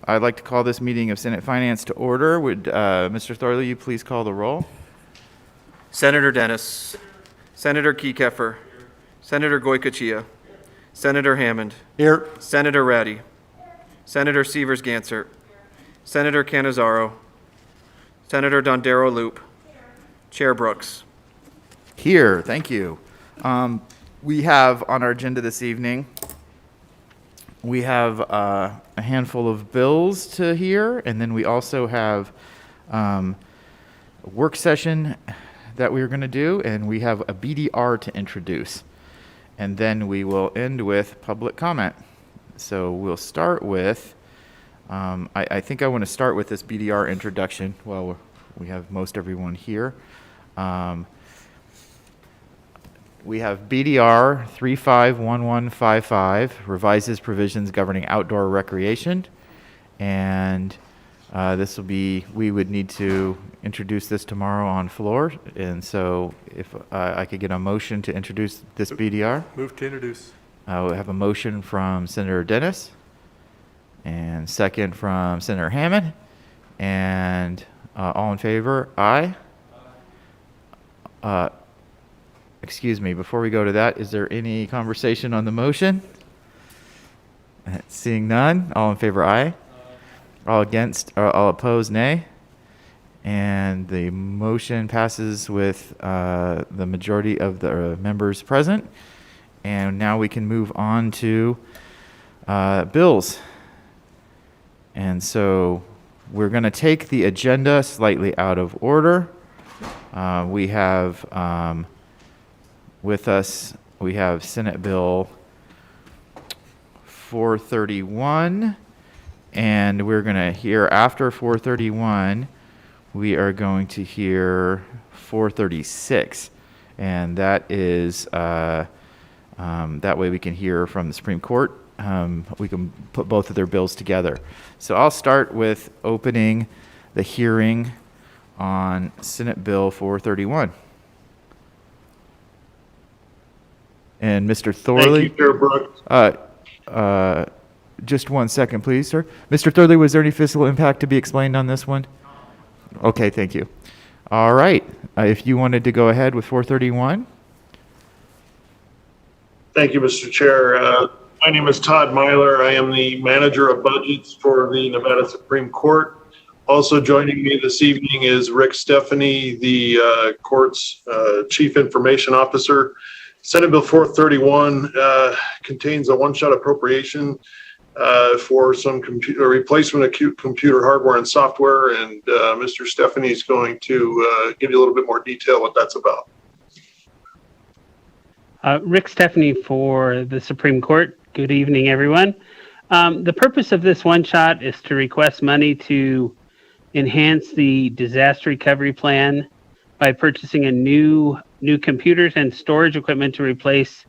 I'd like to call this meeting of Senate Finance to order. Would Mr. Thorley, you please call the roll? Senator Dennis, Senator Kekeffer, Senator Goycochea, Senator Hammond, Here. Senator Ratty, Senator Severs-Gansert, Senator Cannizzaro, Senator Dondero Loop, Chair Brooks. Here, thank you. We have on our agenda this evening, we have a handful of bills to hear, and then we also have a work session that we're going to do, and we have a BDR to introduce. And then we will end with public comment. So we'll start with, I think I want to start with this BDR introduction while we have most everyone here. We have BDR 351155, revises provisions governing outdoor recreation. And this will be, we would need to introduce this tomorrow on floor. And so if I could get a motion to introduce this BDR. Move to introduce. We have a motion from Senator Dennis and second from Senator Hammond. And all in favor, aye. Excuse me, before we go to that, is there any conversation on the motion? Seeing none, all in favor, aye. All against, or all opposed, nay. And the motion passes with the majority of the members present. And now we can move on to bills. And so we're going to take the agenda slightly out of order. We have with us, we have Senate Bill 431, and we're going to hear after 431, we are going to hear 436, and that is, that way we can hear from the Supreme Court. We can put both of their bills together. So I'll start with opening the hearing on Senate Bill 431. And Mr. Thorley. Thank you, Chair Brooks. Just 1 second, please, sir. Mr. Thorley, was there any fiscal impact to be explained on this one? Okay, thank you. All right. If you wanted to go ahead with 431. Thank you, Mr. Chair. My name is Todd Myler. I am the manager of budgets for the Nevada Supreme Court. Also joining me this evening is Rick Stephanie, the court's chief information officer. Senate Bill 431 contains a one-shot appropriation for some replacement of computer hardware and software, and Mr. Stephanie is going to give you a little bit more detail what that's about. Rick Stephanie for the Supreme Court. Good evening, everyone. The purpose of this one-shot is to request money to enhance the disaster recovery plan by purchasing a new computers and storage equipment to replace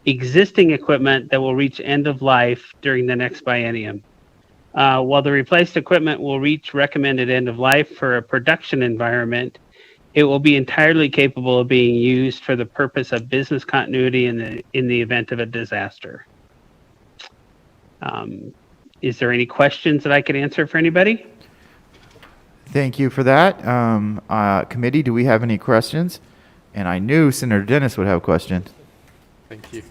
existing equipment that will reach end of life during the next biennium. While the replaced equipment will reach recommended end of life for a production environment, it will be entirely capable of being used for the purpose of business continuity in the event of a disaster. Is there any questions that I could answer for anybody? Thank you for that. Committee, do we have any questions? And I knew Senator Dennis would have a question. Thank you.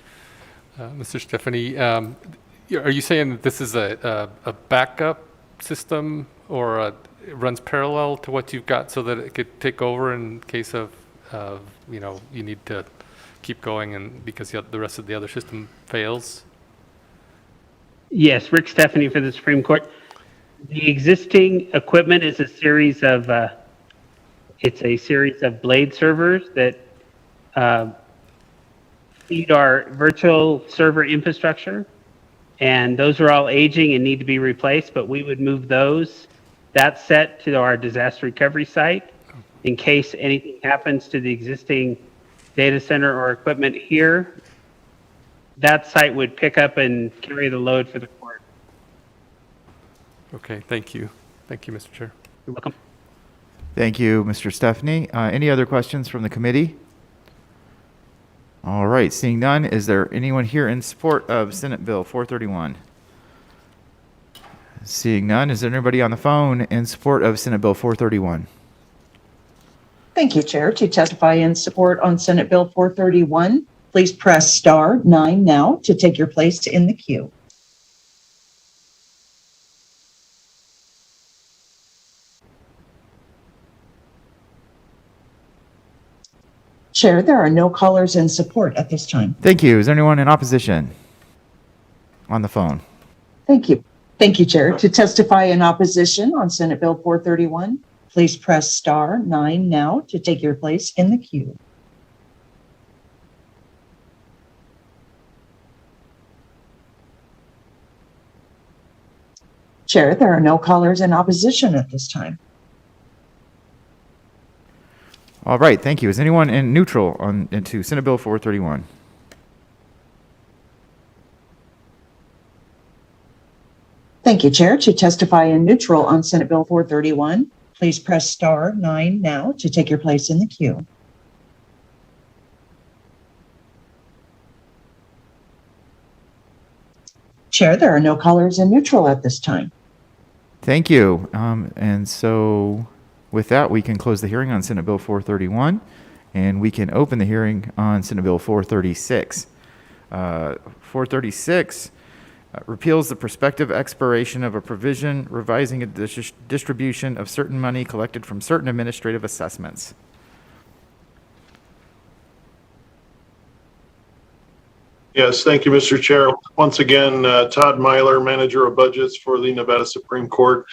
Mr. Stephanie, are you saying that this is a backup system, or it runs parallel to what you've got so that it could take over in case of, you need to keep going and because the rest of the other system fails? Yes, Rick Stephanie for the Supreme Court. The existing equipment is a series of blade servers that feed our virtual server infrastructure, and those are all aging and need to be replaced, but we would move that set to our disaster recovery site in case anything happens to the existing data center or equipment here. That site would pick up and carry the load for the court. Okay, thank you. Thank you, Mr. Chair. You're welcome. Thank you, Mr. Stephanie. Any other questions from the committee? All right, seeing none, is there anyone here in support of Senate Bill 431? Seeing none, is there anybody on the phone in support of Senate Bill 431? Thank you, Chair. To testify in support on Senate Bill 431, please press *9 now to take your place in the queue. Chair, there are no callers in support at this time. Thank you. Is there anyone in opposition on the phone? Thank you. Thank you, Chair. To testify in opposition on Senate Bill 431, please press *9 now to take your place in the queue. Chair, there are no callers in opposition at this time. All right, thank you. Is anyone in neutral on into Senate Bill 431? Thank you, Chair. To testify in neutral on Senate Bill 431, please press *9 now to take your place in the queue. Chair, there are no callers in neutral at this time. Thank you. And so with that, we can close the hearing on Senate Bill 431, and we can open the hearing on Senate Bill 436. 436 repeals the prospective expiration of a provision revising a distribution of certain money collected from certain administrative assessments. Yes, thank you, Mr. Chair. Once again, Todd Myler, Manager of Budgets for the Nevada Supreme Court.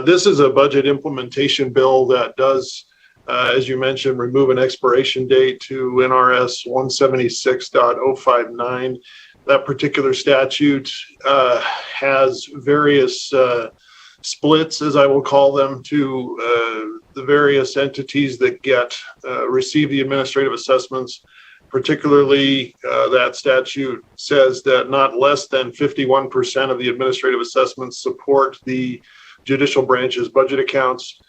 This is a budget implementation bill that does, as you mentioned, remove an expiration date to NRS 176.059. That particular statute has various splits, as I will call them, to the various entities that receive the administrative assessments. Particularly, that statute says that not less than 51% of the administrative assessments support the judicial branch's budget accounts.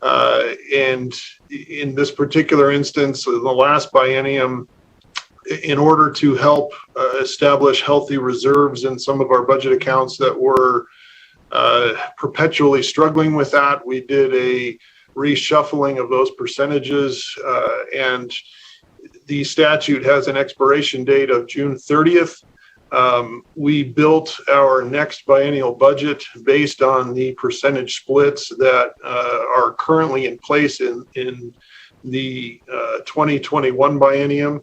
And in this particular instance, in the last biennium, in order to help establish healthy reserves in some of our budget accounts that were perpetually struggling with that, we did a reshuffling of those percentages, and the statute has an expiration date of June 30th. We built our next biennial budget based on the percentage splits that are currently in place in the 2021 biennium.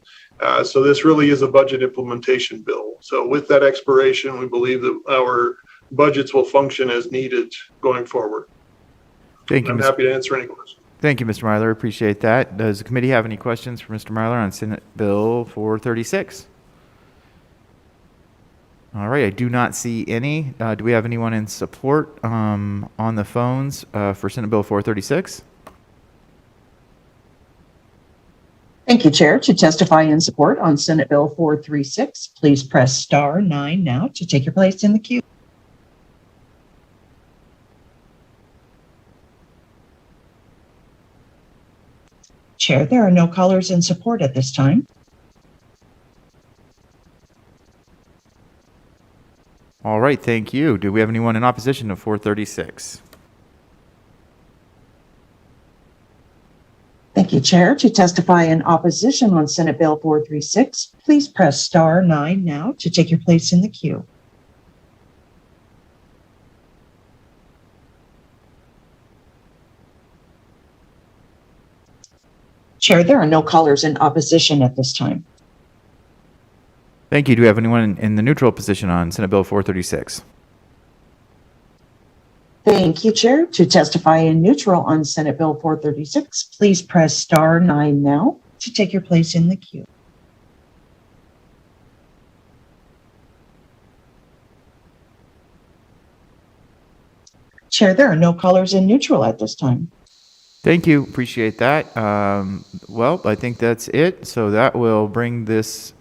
So this really is a budget implementation bill. So with that expiration, we believe that our budgets will function as needed going forward. Thank you. I'm happy to answer any questions. Thank you, Mr. Myler. Appreciate that. Does the committee have any questions for Mr. Myler on Senate Bill 436? All right, I do not see any. Do we have anyone in support on the phones for Senate Bill 436? Thank you, Chair. To testify in support on Senate Bill 436, please press *9 now to take your place in the queue. Chair, there are no callers in support at this time. All right, thank you. Do we have anyone in opposition to 436? Thank you, Chair. To testify in opposition on Senate Bill 436, please press *9 now to take your place in the queue. Chair, there are no callers in opposition at this time. Thank you. Do we have anyone in the neutral position on Senate Bill 436? Thank you, Chair. To testify in neutral on Senate Bill 436, please press *9 now to take your place in the queue. Chair, there are no callers in neutral at this time. Thank you. Appreciate that. Well, I think that's it. So that will bring this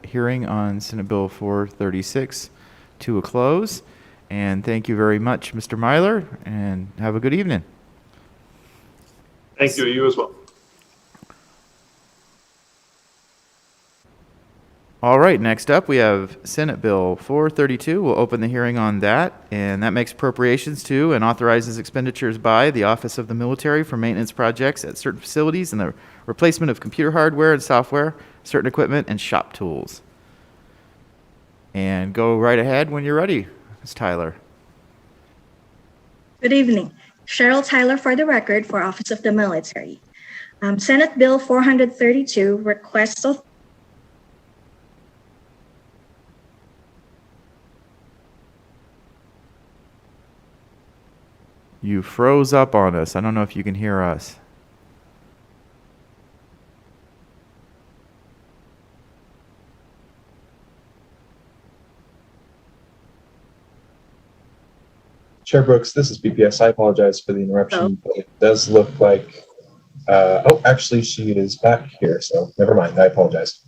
hearing on Senate Bill 436 to a close. And thank you very much, Mr. Myler, and have a good evening. Thank you. You as well. All right, next up, we have Senate Bill 432. We'll open the hearing on that, and that makes appropriations to and authorizes expenditures by the Office of the Military for maintenance projects at certain facilities and the replacement of computer hardware and software, certain equipment, and shop tools. And go right ahead when you're ready, Ms. Tyler. Good evening. Cheryl Tyler for the record for Office of the Military. Senate Bill 432 requests of You froze up on us. I don't know if you can hear us. Chair Brooks, this is BPS. I apologize for the interruption, but it does look like, oh, actually, she is back here, so never mind. I apologize.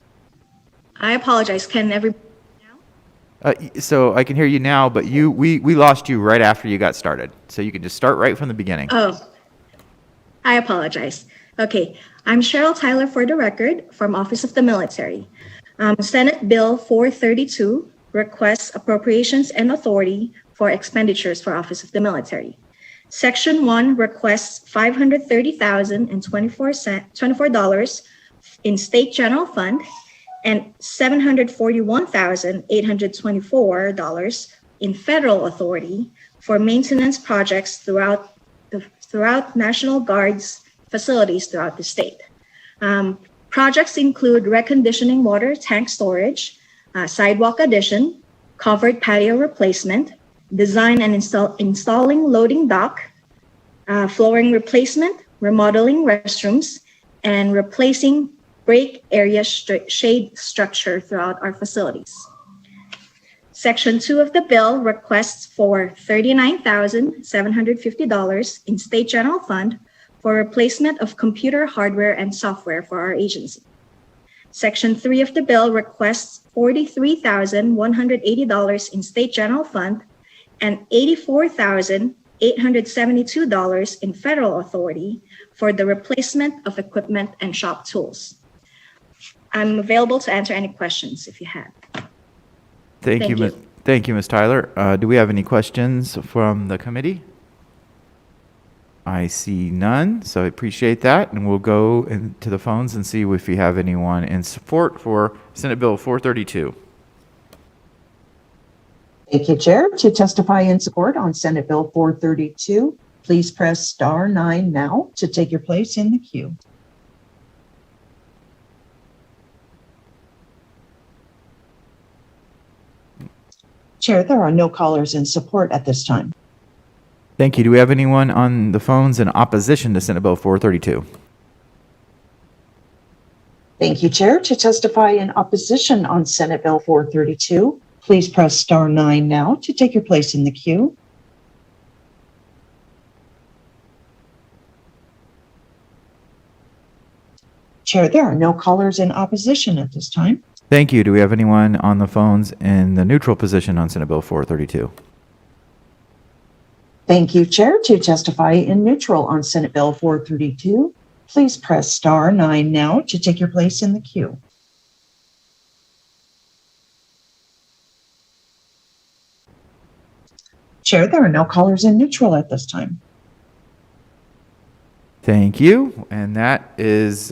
I apologize. Can everybody now? So I can hear you now, but we lost you right after you got started. So you can just start right from the beginning. Oh, I apologize. Okay. I'm Cheryl Tyler for the record from Office of the Military. Senate Bill 432 requests appropriations and authority for expenditures for Office of the Military. Section 1 requests $530,024 in State General Fund and $741,824 in federal authority for maintenance projects throughout National Guard's facilities throughout the state. Projects include reconditioning water tank storage, sidewalk addition, covered patio replacement, design and installing loading dock, flooring replacement, remodeling restrooms, and replacing break area shade structure throughout our facilities. Section 2 of the bill requests for $39,750 in State General Fund for replacement of computer hardware and software for our agency. Section 3 of the bill requests $43,180 in State General Fund and $84,872 in federal authority for the replacement of equipment and shop tools. I'm available to answer any questions if you have. Thank you, Ms. Tyler. Do we have any questions from the committee? I see none, so I appreciate that, and we'll go into the phones and see if we have anyone in support for Senate Bill 432. Thank you, Chair. To testify in support on Senate Bill 432, please press star 9 now to take your place in the queue. Chair, there are no callers in support at this time. Thank you. Do we have anyone on the phones in opposition to Senate Bill 432? Thank you, Chair. To testify in opposition on Senate Bill 432, please press star 9 now to take your place in the queue. Chair, there are no callers in opposition at this time. Thank you. Do we have anyone on the phones in the neutral position on Senate Bill 432? Thank you, Chair. To testify in neutral on Senate Bill 432, please press star 9 now to take your place in the queue. Chair, there are no callers in neutral at this time. Thank you. And that is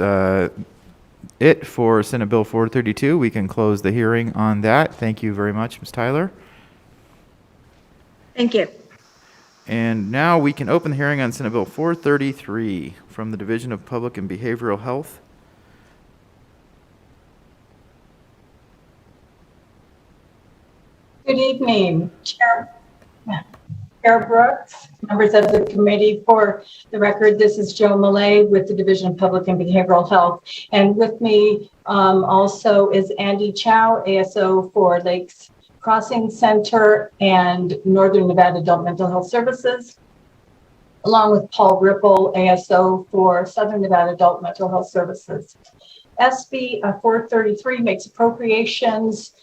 it for Senate Bill 432. We can close the hearing on that. Thank you very much, Ms. Tyler. Thank you. And now we can open the hearing on Senate Bill 433 from the Division of Public and Behavioral Health. Good evening, Chair Brooks, members of the committee. For the record, this is Joe Millay with the Division of Public and Behavioral Health. And with me also is Andy Chow, ASO for Lakes Crossing Center and Northern Nevada Adult Mental Health Services, along with Paul Ripple, ASO for Southern Nevada Adult Mental Health Services. SB 433 makes appropriations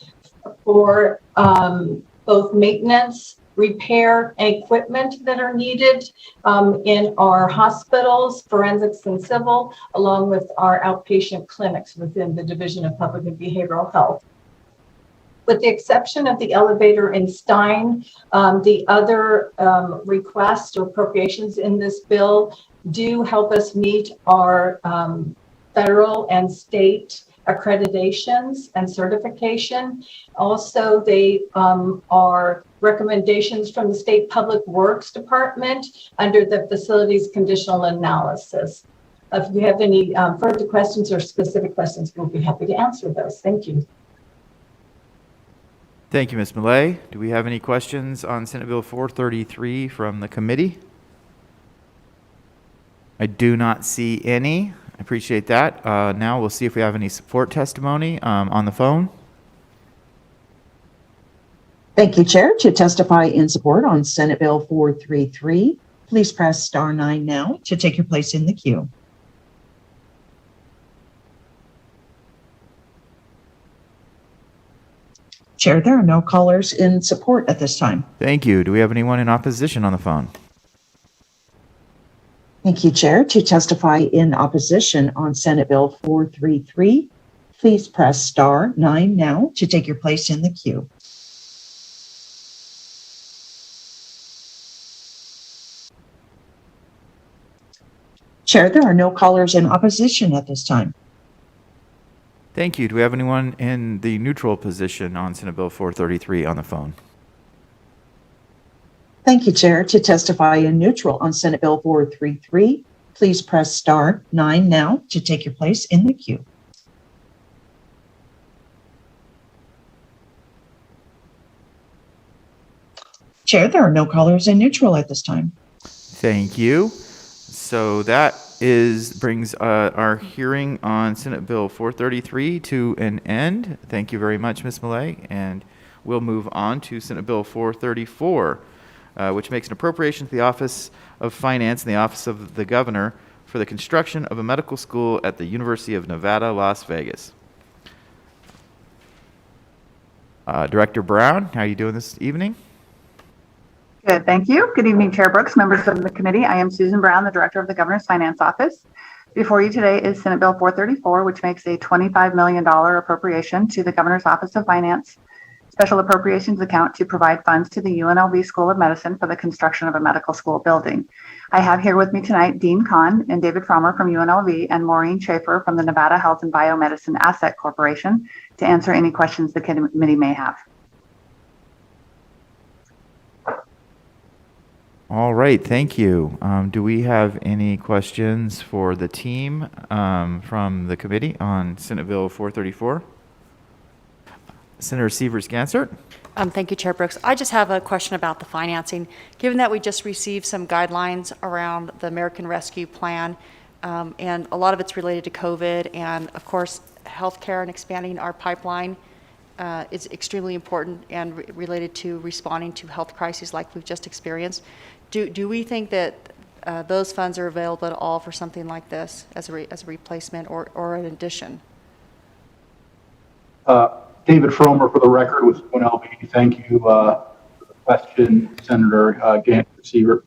for both maintenance, repair, and equipment that are needed in our hospitals, forensics and civil, along with our outpatient clinics within the Division of Public and Behavioral Health. With the exception of the elevator in Stein, the other requests or appropriations in this bill do help us meet our federal and state accreditations and certification. Also, they are recommendations from the State Public Works Department under the facilities conditional analysis. If you have any further questions or specific questions, we'll be happy to answer those. Thank you. Thank you, Ms. Millay. Do we have any questions on Senate Bill 433 from the committee? I do not see any. I appreciate that. Now we'll see if we have any support testimony on the phone. Thank you, Chair. To testify in support on Senate Bill 433, please press star 9 now to take your place in the queue. Chair, there are no callers in support at this time. Thank you. Do we have anyone in opposition on the phone? Thank you, Chair. To testify in opposition on Senate Bill 433, please press star 9 now to take your place in the queue. Chair, there are no callers in opposition at this time. Thank you. Do we have anyone in the neutral position on Senate Bill 433 on the phone? Thank you, Chair. To testify in neutral on Senate Bill 433, please press star 9 now to take your place in the queue. Chair, there are no callers in neutral at this time. Thank you. So that brings our hearing on Senate Bill 433 to an end. Thank you very much, Ms. Millay. And we'll move on to Senate Bill 434, which makes an appropriation to the Office of Finance and the Office of the Governor for the construction of a medical school at the University of Nevada, Las Vegas. Director Brown, how are you doing this evening? Good, thank you. Good evening, Chair Brooks, members of the committee. I am Susan Brown, the Director of the Governor's Finance Office. Before you today is Senate Bill 434, which makes a $25 million appropriation to the Governor's Office of Finance Special Appropriations account to provide funds to the UNLV School of Medicine for the construction of a medical school building. I have here with me tonight Dean Kahn and David Frommer from UNLV and Maureen Schaefer from the Nevada Health and Biomedicine Asset Corporation to answer any questions the committee may have. All right, thank you. Do we have any questions for the team from the committee on Senate Bill 434? Senator Sievers-Gansert. Thank you, Chair Brooks. I just have a question about the financing. Given that we just received some guidelines around the American Rescue Plan, and a lot of it's related to COVID, and of course, healthcare and expanding our pipeline is extremely important and related to responding to health crises like we've just experienced. Do we think that those funds are available at all for something like this as a replacement or an addition? David Frommer for the record with UNLV. Thank you for the question, Senator Gansert.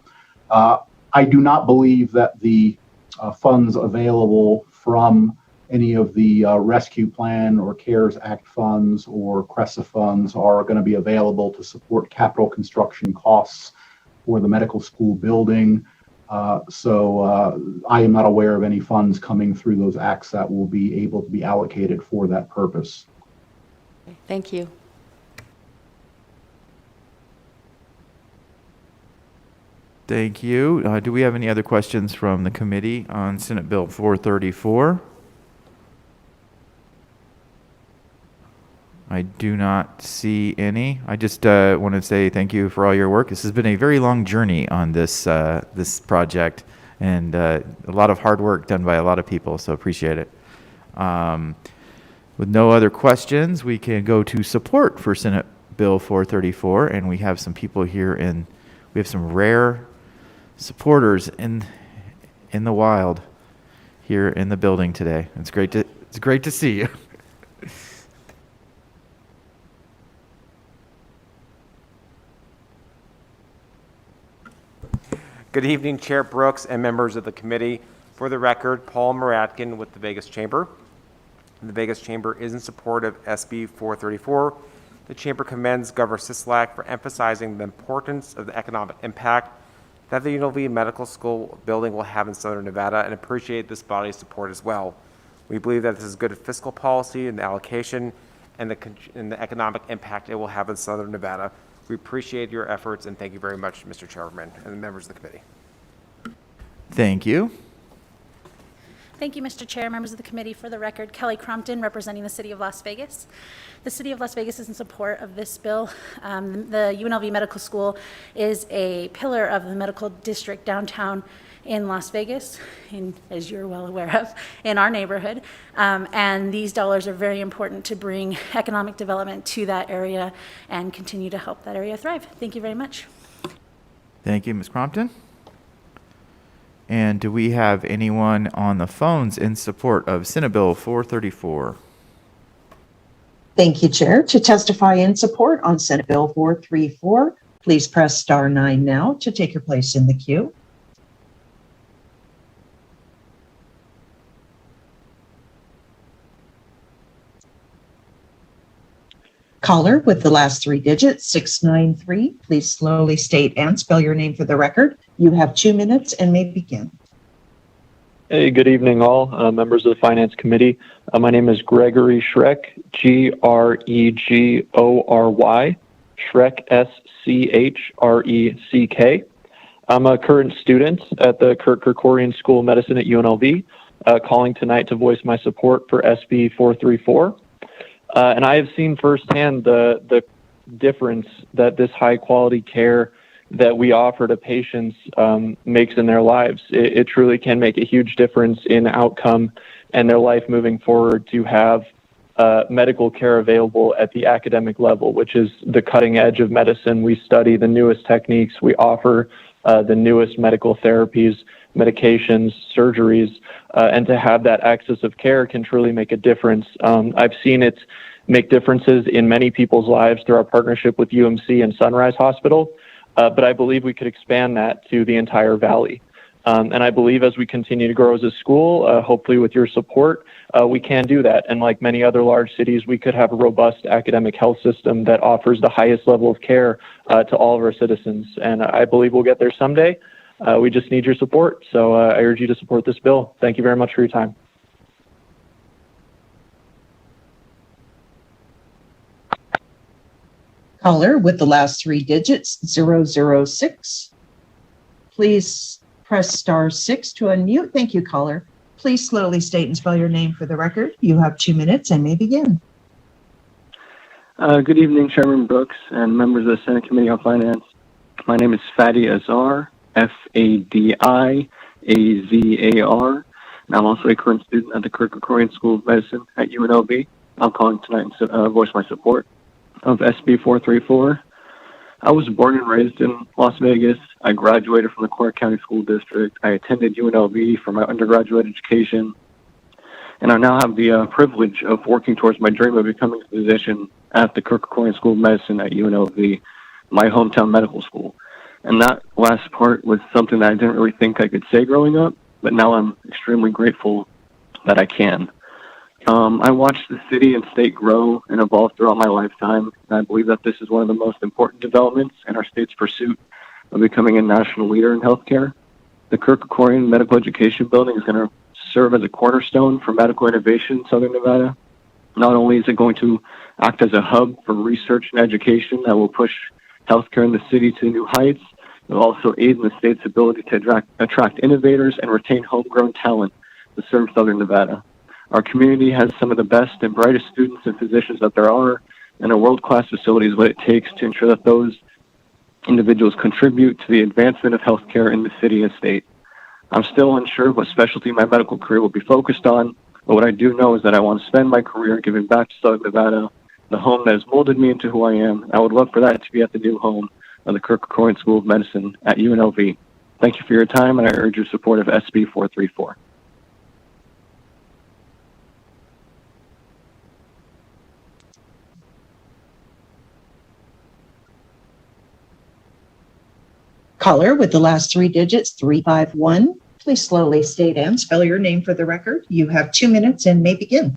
I do not believe that the funds available from any of the Rescue Plan or CARES Act funds or CRESA funds are going to be available to support capital construction costs for the medical school building. So I am not aware of any funds coming through those acts that will be able to be allocated for that purpose. Thank you. Thank you. Do we have any other questions from the committee on Senate Bill 434? I do not see any. I just want to say thank you for all your work. This has been a very long journey on this project, and a lot of hard work done by a lot of people, so appreciate it. With no other questions, we can go to support for Senate Bill 434, and we have some people here, and we have some rare supporters in the wild here in the building today. It's great to see you. Good evening, Chair Brooks and members of the committee. For the record, Paul Muratkin with the Vegas Chamber. The Vegas Chamber is in support of SB 434 The Chamber commends Governor Sisolak for emphasizing the importance of the economic impact that the UNLV Medical School building will have in Southern Nevada and appreciate this body's support as well. We believe that this is good fiscal policy and the allocation and the economic impact it will have in Southern Nevada. We appreciate your efforts and thank you very much, Mr. Chairman and the members of the committee. Thank you. Thank you, Mr. Chair, members of the committee. For the record, Kelly Crompton, representing the City of Las Vegas. The City of Las Vegas is in support of this bill. The UNLV Medical School is a pillar of the medical district downtown in Las Vegas, as you're well aware of, in our neighborhood. And these dollars are very important to bring economic development to that area and continue to help that area thrive. Thank you very much. Thank you, Ms. Crompton. And do we have anyone on the phones in support of Senate Bill 434? Thank you, Chair. To testify in support on Senate Bill 434, please press star 9 now to take your place in the queue. Caller with the last 3 digits, 693. Please slowly state and spell your name for the record. You have 2 minutes and may begin. Hey, good evening, all members of the Finance Committee. My name is Gregory Schreck, Gregory, Schreck, Schreck. I'm a current student at the Kirk Kerkorian School of Medicine at UNLV, calling tonight to voice my support for SB 434. And I have seen firsthand the difference that this high quality care that we offer to patients makes in their lives. It truly can make a huge difference in outcome and their life moving forward to have medical care available at the academic level, which is the cutting edge of medicine. We study the newest techniques. We offer the newest medical therapies, medications, surgeries, and to have that access of care can truly make a difference. I've seen it make differences in many people's lives through our partnership with UMC and Sunrise Hospital, but I believe we could expand that to the entire valley. And I believe as we continue to grow as a school, hopefully with your support, we can do that. And like many other large cities, we could have a robust academic health system that offers the highest level of care to all of our citizens. And I believe we'll get there someday. We just need your support. So I urge you to support this bill. Thank you very much for your time. Caller with the last 3 digits, 006. Please press star 6 to unmute. Thank you, caller. Please slowly state and spell your name for the record. You have 2 minutes and may begin. Good evening, Chairman Brooks and members of the Senate Committee on Finance. My name is Fadi Azar, Fadiazar, and I'm also a current student at the Kirk Kerkorian School of Medicine at UNLV. I'm calling tonight to voice my support of SB 434. I was born and raised in Las Vegas. I graduated from the Clark County School District. I attended UNLV for my undergraduate education. And I now have the privilege of working towards my dream of becoming a physician at the Kirk Kerkorian School of Medicine at UNLV, my hometown medical school. And that last part was something that I didn't really think I could say growing up, but now I'm extremely grateful that I can. I watched the city and state grow and evolve throughout my lifetime, and I believe that this is one of the most important developments in our state's pursuit of becoming a national leader in healthcare. The Kirk Kerkorian Medical Education Building is going to serve as a cornerstone for medical innovation in Southern Nevada. Not only is it going to act as a hub for research and education that will push healthcare in the city to new heights, it will also aid in the state's ability to attract innovators and retain homegrown talent to serve Southern Nevada. Our community has some of the best and brightest students and physicians that there are, and a world-class facility is what it takes to ensure that those individuals contribute to the advancement of healthcare in the city and state. I'm still unsure what specialty my medical career will be focused on, but what I do know is that I want to spend my career giving back to Southern Nevada, the home that has molded me into who I am. I would love for that to be at the new home of the Kirk Kerkorian School of Medicine at UNLV. Thank you for your time, and I urge your support of SB 434. Caller with the last 3 digits, 351. Please slowly state and spell your name for the record. You have 2 minutes and may begin.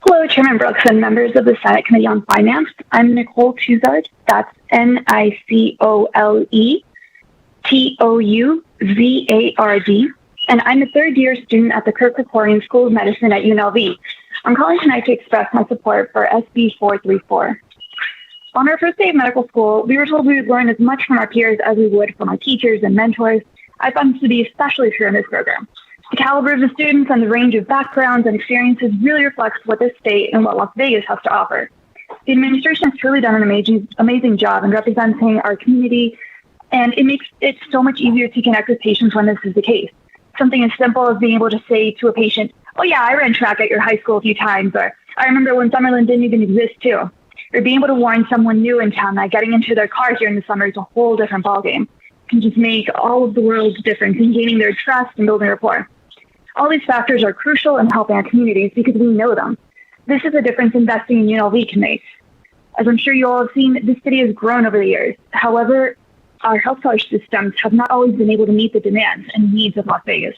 Hello, Chairman Brooks and members of the Senate Committee on Finance. I'm Nicole Tuzard. That's NicoleTouzard. And I'm a third-year student at the Kirk-Kerkorian School of Medicine at UNLV. I'm calling tonight to express my support for SB 434. On our first day of medical school, we were told we would learn as much from our peers as we would from our teachers and mentors. I found this to be especially true in this program. The caliber of the students and the range of backgrounds and experiences really reflects what this state and what Las Vegas has to offer. The administration has truly done an amazing job in representing our community, and it makes it so much easier to connect with patients when this is the case. Something as simple as being able to say to a patient, "Oh yeah, I ran track at your high school a few times," or "I remember when Summerlin didn't even exist too." Or being able to warn someone new in town that getting into their car during the summer is a whole different ballgame. Can just make all of the world's difference in gaining their trust and building rapport. All these factors are crucial in helping our communities because we know them. This is the difference investing in UNLV can make. As I'm sure you all have seen, this city has grown over the years. However, our healthcare systems have not always been able to meet the demands and needs of Las Vegas.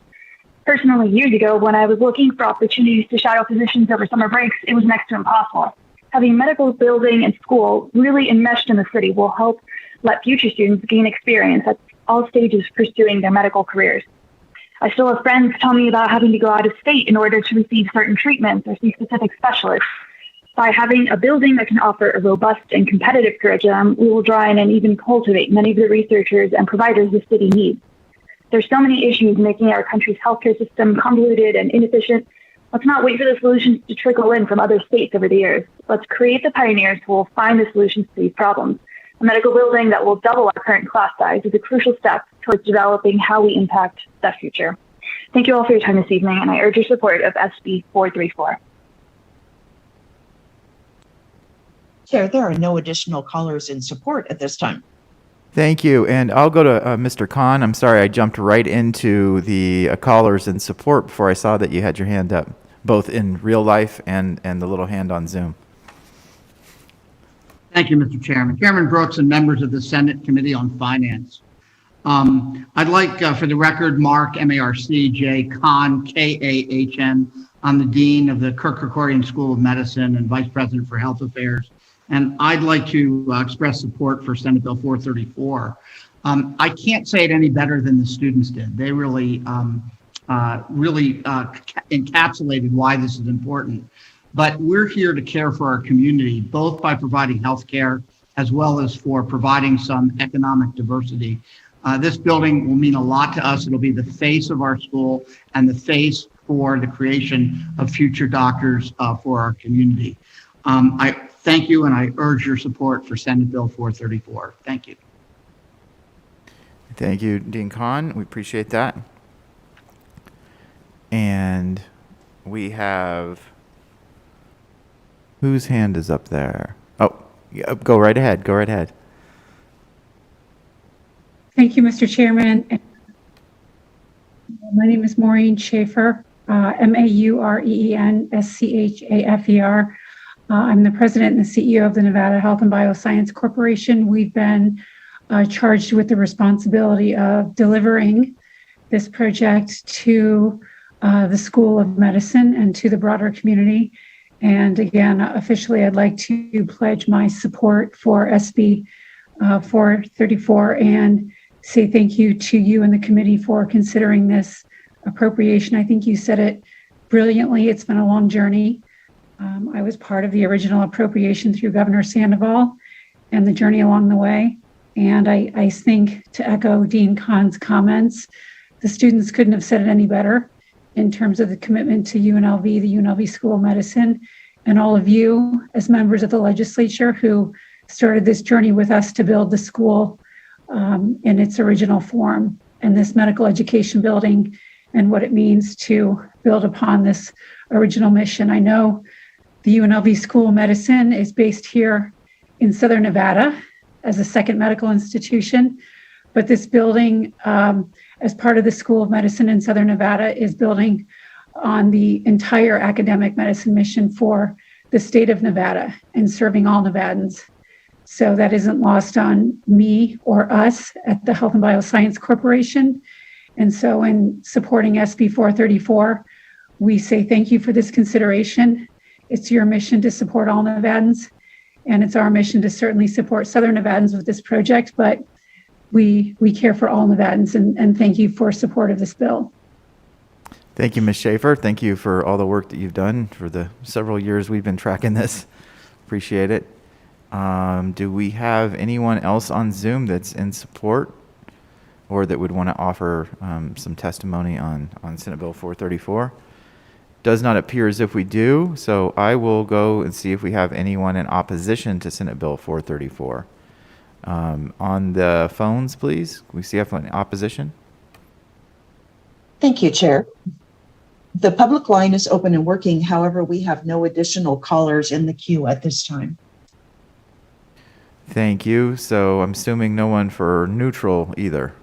Personally, years ago, when I was looking for opportunities to shadow physicians over summer breaks, it was next to impossible. Having a medical building and school really enmeshed in the city will help let future students gain experience at all stages pursuing their medical careers. I still have friends tell me about having to go out of state in order to receive certain treatments or see specific specialists. By having a building that can offer a robust and competitive curriculum, we will draw in and even cultivate many of the researchers and providers the city needs. There's so many issues making our country's healthcare system convoluted and inefficient. Let's not wait for the solutions to trickle in from other states over the years. Let's create the pioneers who will find the solutions to these problems. A medical building that will double our current class size is a crucial step towards developing how we impact the future. Thank you all for your time this evening, and I urge your support of SB 434. Chair, there are no additional callers in support at this time. Thank you. And I'll go to Mr. Khan. I'm sorry, I jumped right into the callers in support before I saw that you had your hand up, both in real life and the little hand on Zoom. Thank you, Mr. Chairman. Chairman Brooks and members of the Senate Committee on Finance. I'd like, for the record, Mark, M-A-R-C-J, Khan, K-A-H-N. I'm the Dean of the Kirk-Kerkorian School of Medicine and Vice President for Health Affairs. And I'd like to express support for Senate Bill 434. I can't say it any better than the students did. They really encapsulated why this is important. But we're here to care for our community, both by providing health care as well as for providing some economic diversity. This building will mean a lot to us. It'll be the face of our school and the face for the creation of future doctors for our community. I thank you, and I urge your support for Senate Bill 434. Thank you. Thank you, Dean Khan. We appreciate that. And we have, whose hand is up there? Oh, yeah, go right ahead. Go right ahead. Thank you, Mr. Chairman. My name is Maureen Schaefer, M-A-U-R-E-E-N-S-C-H-A-F-E-R. I'm the president and the CEO of the Nevada Health and Bioscience Corporation. We've been charged with the responsibility of delivering this project to the School of Medicine and to the broader community. And again, officially, I'd like to pledge my support for SB 434 and say thank you to you and the committee for considering this appropriation. I think you said it brilliantly. It's been a long journey. I was part of the original appropriation through Governor Sandoval and the journey along the way. And I think, to echo Dean Khan's comments, the students couldn't have said it any better in terms of the commitment to UNLV, the UNLV School of Medicine, and all of you as members of the legislature who started this journey with us to build the school in its original form, and this medical education building and what it means to build upon this original mission. I know the UNLV School of Medicine is based here in Southern Nevada as a second medical institution, but this building, as part of the School of Medicine in Southern Nevada, is building on the entire academic medicine mission for the state of Nevada and serving all Nevadans. So that isn't lost on me or us at the Health and Bioscience Corporation. And so in supporting SB 434, we say thank you for this consideration. It's your mission to support all Nevadans, and it's our mission to certainly support Southern Nevadans with this project, but we care for all Nevadans, and thank you for support of this bill. Thank you, Ms. Schaefer. Thank you for all the work that you've done for the several years we've been tracking this. Appreciate it. Do we have anyone else on Zoom that's in support or that would want to offer some testimony on Senate Bill 434? Does not appear as if we do, so I will go and see if we have anyone in opposition to Senate Bill 434. On the phones, please. We see anyone in opposition? Thank you, Chair. The public line is open and working. However, we have no additional callers in the queue at this time. Thank you. So I'm assuming no one for neutral either.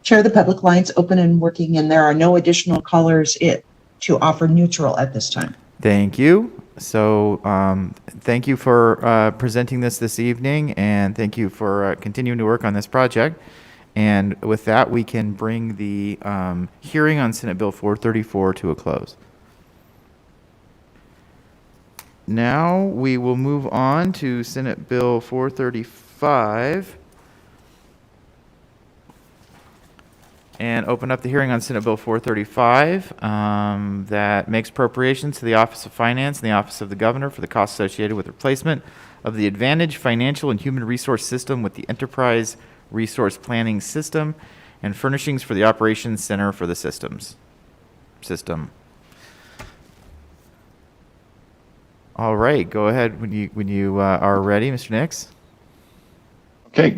Chair, the public line's open and working, and there are no additional callers to offer neutral at this time. Thank you. So thank you for presenting this evening, and thank you for continuing to work on this project. And with that, we can bring the hearing on Senate Bill 434 to a close. Now we will move on to Senate Bill 435 and open up the hearing on Senate Bill 435 that makes appropriations to the Office of Finance and the Office of the Governor for the costs associated with replacement of the Advantage Financial and Human Resource System with the Enterprise Resource Planning System and furnishings for the Operations Center for the system. All right, go ahead when you are ready, Mr. Nix. Okay,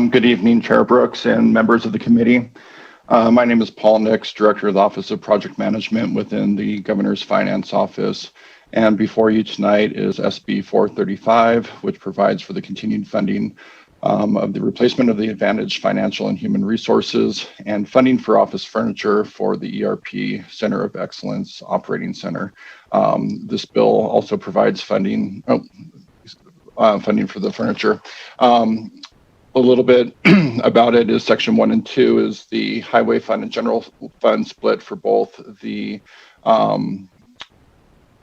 good evening, Chair Brooks and members of the committee. My name is Paul Nix, Director of the Office of Project Management within the Governor's Finance Office. And before you tonight is SB 435, which provides for the continued funding of the replacement of the Advantage Financial and Human Resources and funding for office furniture for the ERP Center of Excellence Operating Center. This bill also provides funding for the furniture. A little bit about it is Section 1 and 2 is the Highway Fund and General Fund split for both the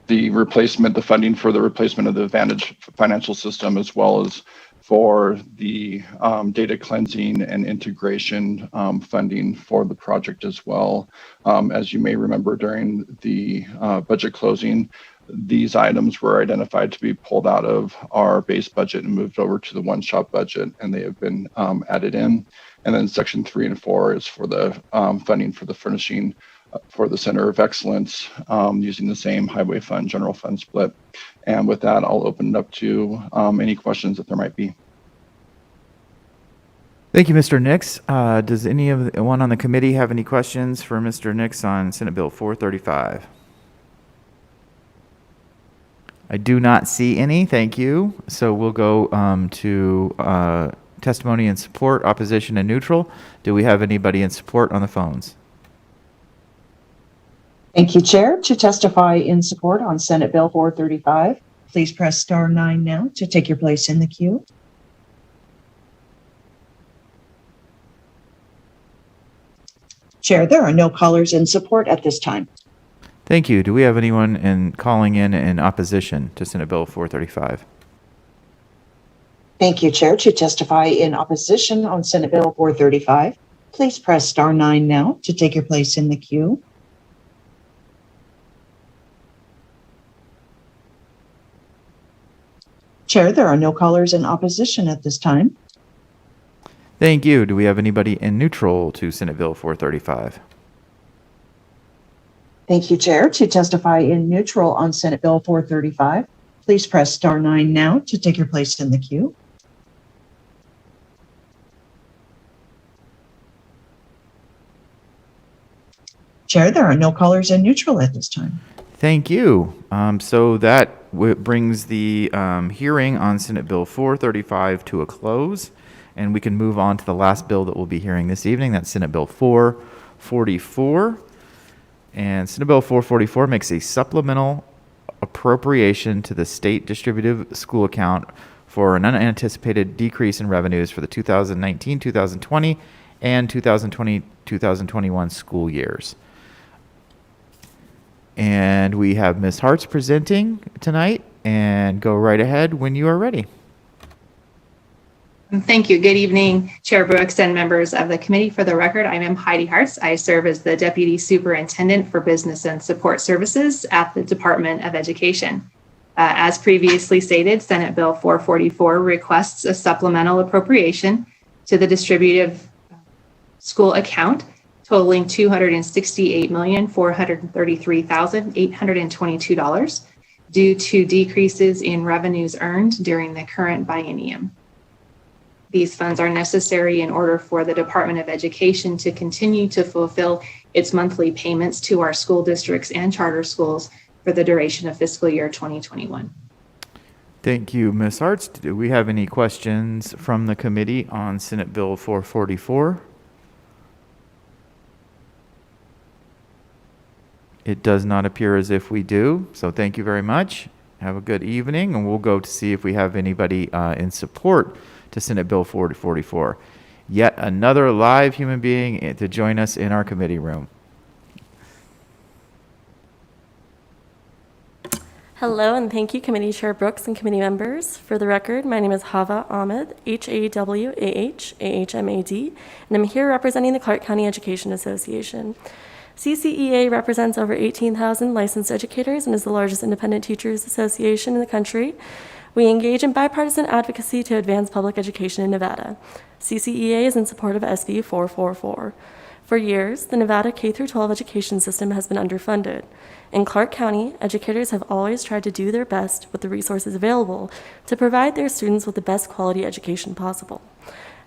replacement, the funding for the replacement of the Advantage financial system, as well as for the data cleansing and integration funding for the project as well. As you may remember during the budget closing, these items were identified to be pulled out of our base budget and moved over to the one-shot budget, and they have been added in. And then Section 3 and 4 is for the funding for the furnishing for the Center of Excellence using the same Highway Fund, General Fund split. And with that, I'll open it up to any questions that there might be. Thank you, Mr. Nix. Does anyone on the committee have any questions for Mr. Nix on Senate Bill 435? I do not see any. Thank you. So we'll go to testimony in support, opposition, and neutral. Do we have anybody in support on the phones? Thank you, Chair. To testify in support on Senate Bill 435, please press *9 now to take your place in the queue. Chair, there are no callers in support at this time. Thank you. Do we have anyone calling in opposition to Senate Bill 435? Thank you, Chair. To testify in opposition on Senate Bill 435, please press *9 now to take your place in the queue. Chair, there are no callers in opposition at this time. Thank you. Do we have anybody in neutral to Senate Bill 435? Thank you, Chair. To testify in neutral on Senate Bill 435, please press *9 now to take your place in the queue. Chair, there are no callers in neutral at this time. Thank you. So that brings the hearing on Senate Bill 435 to a close, and we can move on to the last bill that we'll be hearing this evening. That's Senate Bill 444. And Senate Bill 444 makes a supplemental appropriation to the state distributive school account for an unanticipated decrease in revenues for the 2019-2020 and 2020-2021 school years. And we have Ms. Hartz presenting tonight, and go right ahead when you are ready. Thank you. Good evening, Chair Brooks and members of the committee. For the record, I am Heidi Hartz. I serve as the Deputy Superintendent for Business and Support Services at the Department of Education. As previously stated, Senate Bill 444 requests a supplemental appropriation to the distributive school account totaling $268,433,822 due to decreases in revenues earned during the current biennium. These funds are necessary in order for the Department of Education to continue to fulfill its monthly payments to our school districts and charter schools for the duration of fiscal year 2021. Thank you, Ms. Hartz. Do we have any questions from the committee on Senate Bill 444? It does not appear as if we do, so thank you very much. Have a good evening, and we'll go to see if we have anybody in support to Senate Bill 444. Yet another live human being to join us in our committee room. Hello, and thank you, Committee Chair Brooks and committee members. For the record, my name is Hava Ahmed, Hawah, AHMAD, and I'm here representing the Clark County Education Association. CCEA represents over 18,000 licensed educators and is the largest independent teachers association in the country. We engage in bipartisan advocacy to advance public education in Nevada. CCEA is in support of SB 444. For years, the Nevada K-12 education system has been underfunded. In Clark County, educators have always tried to do their best with the resources available to provide their students with the best quality education possible.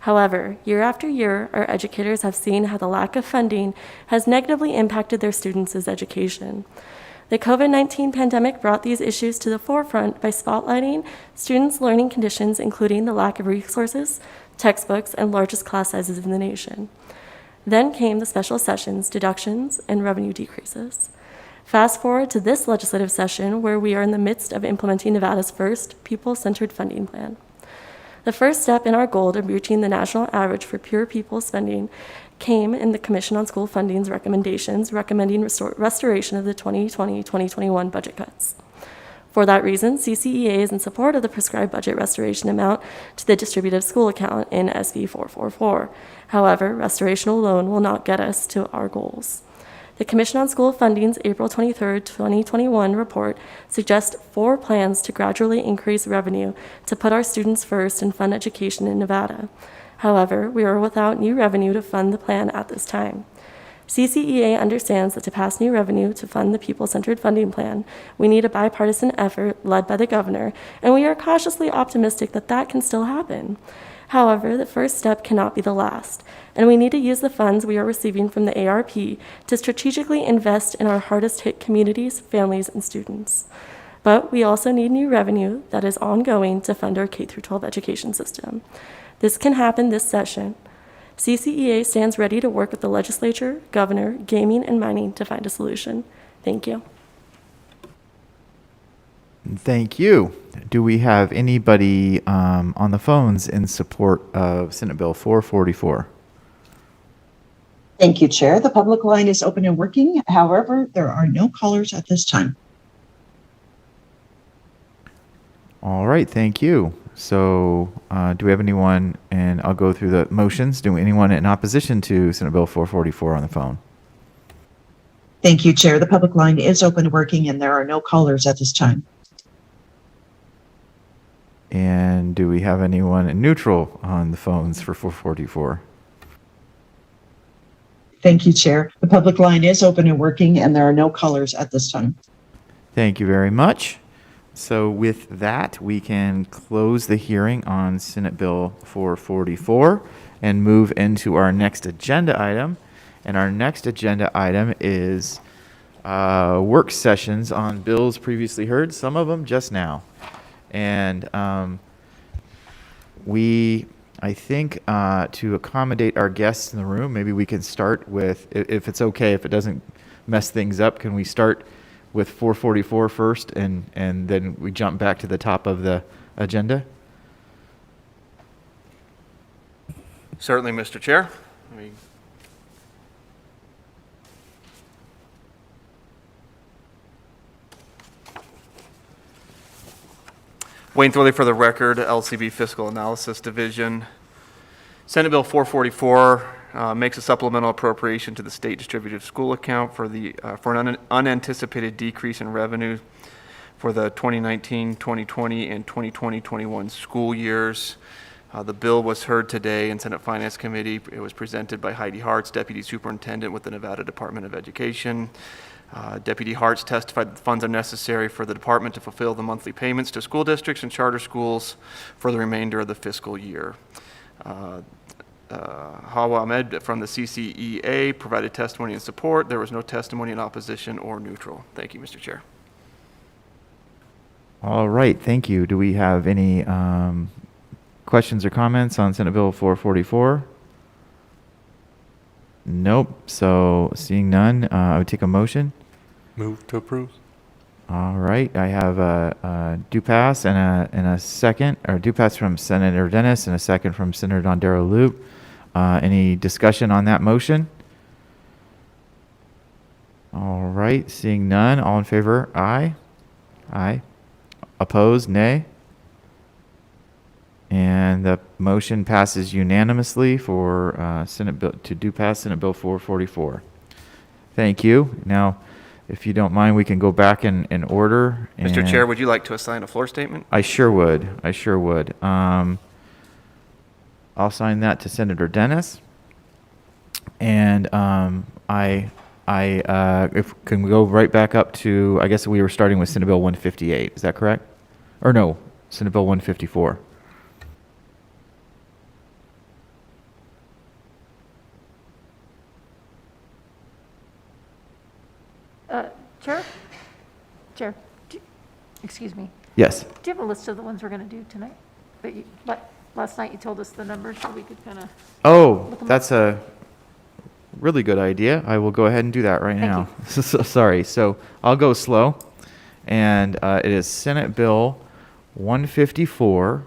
However, year after year, our educators have seen how the lack of funding has negatively impacted their students' education. The COVID-19 pandemic brought these issues to the forefront by spotlighting students' learning conditions, including the lack of resources, textbooks, and largest class sizes in the nation. Then came the special sessions, deductions, and revenue decreases. Fast forward to this legislative session, where we are in the midst of implementing Nevada's first pupil-centered funding plan. The first step in our goal of reaching the national average for pure pupil spending came in the Commission on School Funding's recommendations recommending restoration of the 2020-2021 budget cuts. For that reason, CCEA is in support of the prescribed budget restoration amount to the distributive school account in SB 444. However, restoration alone will not get us to our goals. The Commission on School Funding's April 23, 2021 report suggests 4 plans to gradually increase revenue to put our students first and fund education in Nevada. However, we are without new revenue to fund the plan at this time. CCEA understands that to pass new revenue to fund the pupil-centered funding plan, we need a bipartisan effort led by the governor, and we are cautiously optimistic that that can still happen. However, the first step cannot be the last, and we need to use the funds we are receiving from the ARP to strategically invest in our hardest-hit communities, families, and students. But we also need new revenue that is ongoing to fund our K-12 education system. This can happen this session. CCEA stands ready to work with the legislature, governor, gaming, and mining to find a solution. Thank you. Thank you. Do we have anybody on the phones in support of Senate Bill 444? Thank you, Chair. The public line is open and working. However, there are no callers at this time. All right, thank you. So do we have anyone, and I'll go through the motions, do anyone in opposition to Senate Bill 444 on the phone? Thank you, Chair. The public line is open and working, and there are no callers at this time. And do we have anyone in neutral on the phones for 444? Thank you, Chair. The public line is open and working, and there are no callers at this time. Thank you very much. So with that, we can close the hearing on Senate Bill 444 and move into our next agenda item. And our next agenda item is work sessions on bills previously heard, some of them just now. And I think to accommodate our guests in the room, maybe we can start with, if it's okay, if it doesn't mess things up, can we start with 444 first, and then we jump back to the top of the agenda? Certainly, Mr. Chair. Wayne Thorley for the record, LCB Fiscal Analysis Division. Senate Bill 444 makes a supplemental appropriation to the state distributive school account for an unanticipated decrease in revenue for the 2019, 2020, and 2020-21 school years. The bill was heard today in Senate Finance Committee. It was presented by Heidi Hartz, Deputy Superintendent with the Nevada Department of Education. Deputy Hartz testified that the funds are necessary for the department to fulfill the monthly payments to school districts and charter schools for the remainder of the fiscal year. Hawa Ahmed from the CCEA provided testimony in support. There was no testimony in opposition or neutral. Thank you, Mr. Chair. All right, thank you. Do we have any questions or comments on Senate Bill 444? Nope. So seeing none, I would take a motion. Move to approve. All right, I have a do pass and a second, or do pass from Senator Dennis and a second from Senator Dondero Loop. Any discussion on that motion? All right, seeing none, all in favor, aye. Aye. Opposed, nay. And the motion passes unanimously for Senate Bill to do pass Senate Bill 444. Thank you. Now, if you don't mind, we can go back in order. Mr. Chair, would you like to assign a floor statement? I sure would. I sure would. I'll sign that to Senator Dennis. And if can we go right back up to, I guess we were starting with Senate Bill 158. Is that correct? Or no, Senate Bill 154. Chair, excuse me. Yes. Do you have a list of the ones we're going to do tonight? But last night you told us the numbers so we could kind of. Oh, that's a really good idea. I will go ahead and do that right now. Sorry. So I'll go slow. And it is Senate Bill 154,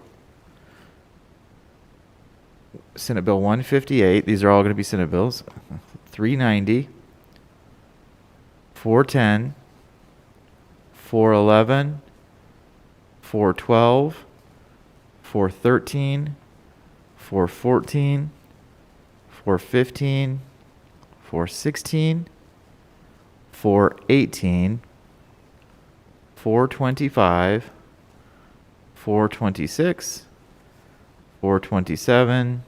Senate Bill 158. These are all going to be Senate bills. 390, 410, 411, 412, 413, 414, 415, 416, 418, 425, 426, 427,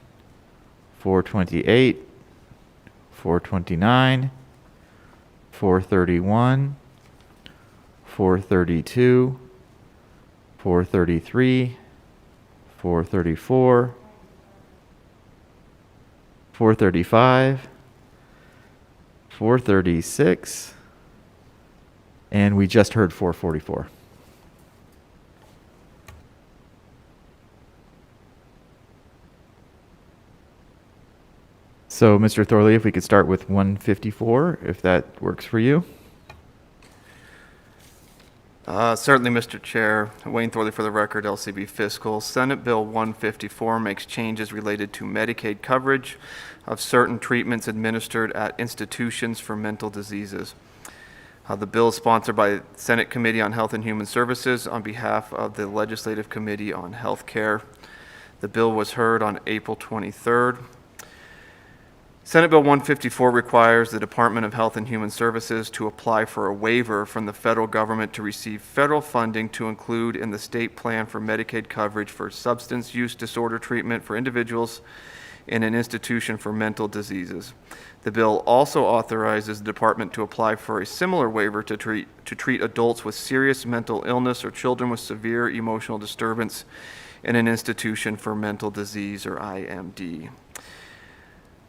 428, 429, 431, 432, 433, 434, 435, 436, and we just heard 444. So, Mr. Thorley, if we could start with 154, if that works for you. Certainly, Mr. Chair. Wayne Thorley for the record, LCB Fiscal. Senate Bill 154 makes changes related to Medicaid coverage of certain treatments administered at institutions for mental diseases. The bill is sponsored by the Senate Committee on Health and Human Services on behalf of the Legislative Committee on Health Care. The bill was heard on April 23rd. Senate Bill 154 requires the Department of Health and Human Services to apply for a waiver from the federal government to receive federal funding to include in the state plan for Medicaid coverage for substance use disorder treatment for individuals in an institution for mental diseases. The bill also authorizes the department to apply for a similar waiver to treat adults with serious mental illness or children with severe emotional disturbance in an institution for mental disease, or IMD.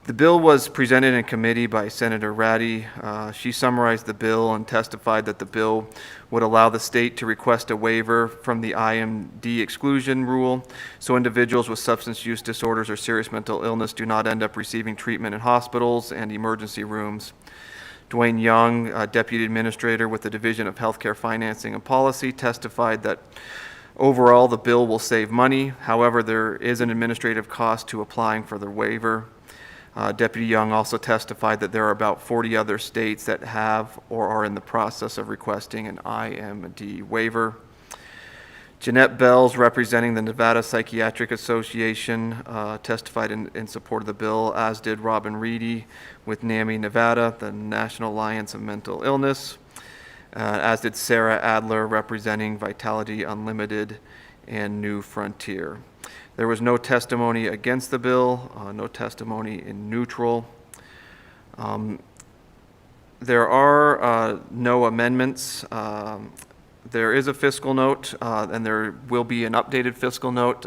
The bill was presented in committee by Senator Ratty. She summarized the bill and testified that the bill would allow the state to request a waiver from the IMD exclusion rule so individuals with substance use disorders or serious mental illness do not end up receiving treatment in hospitals and emergency rooms. Dwayne Young, Deputy Administrator with the Division of Healthcare Financing and Policy, testified that overall the bill will save money. However, there is an administrative cost to applying for the waiver. Deputy Young also testified that there are about 40 other states that have or are in the process of requesting an IMD waiver. Jeanette Bells, representing the Nevada Psychiatric Association, testified in support of the bill, as did Robin Reedy with NAMI Nevada, the National Alliance of Mental Illness, as did Sarah Adler, representing Vitality Unlimited and New Frontier. There was no testimony against the bill, no testimony in neutral. There are no amendments. There is a fiscal note, and there will be an updated fiscal note.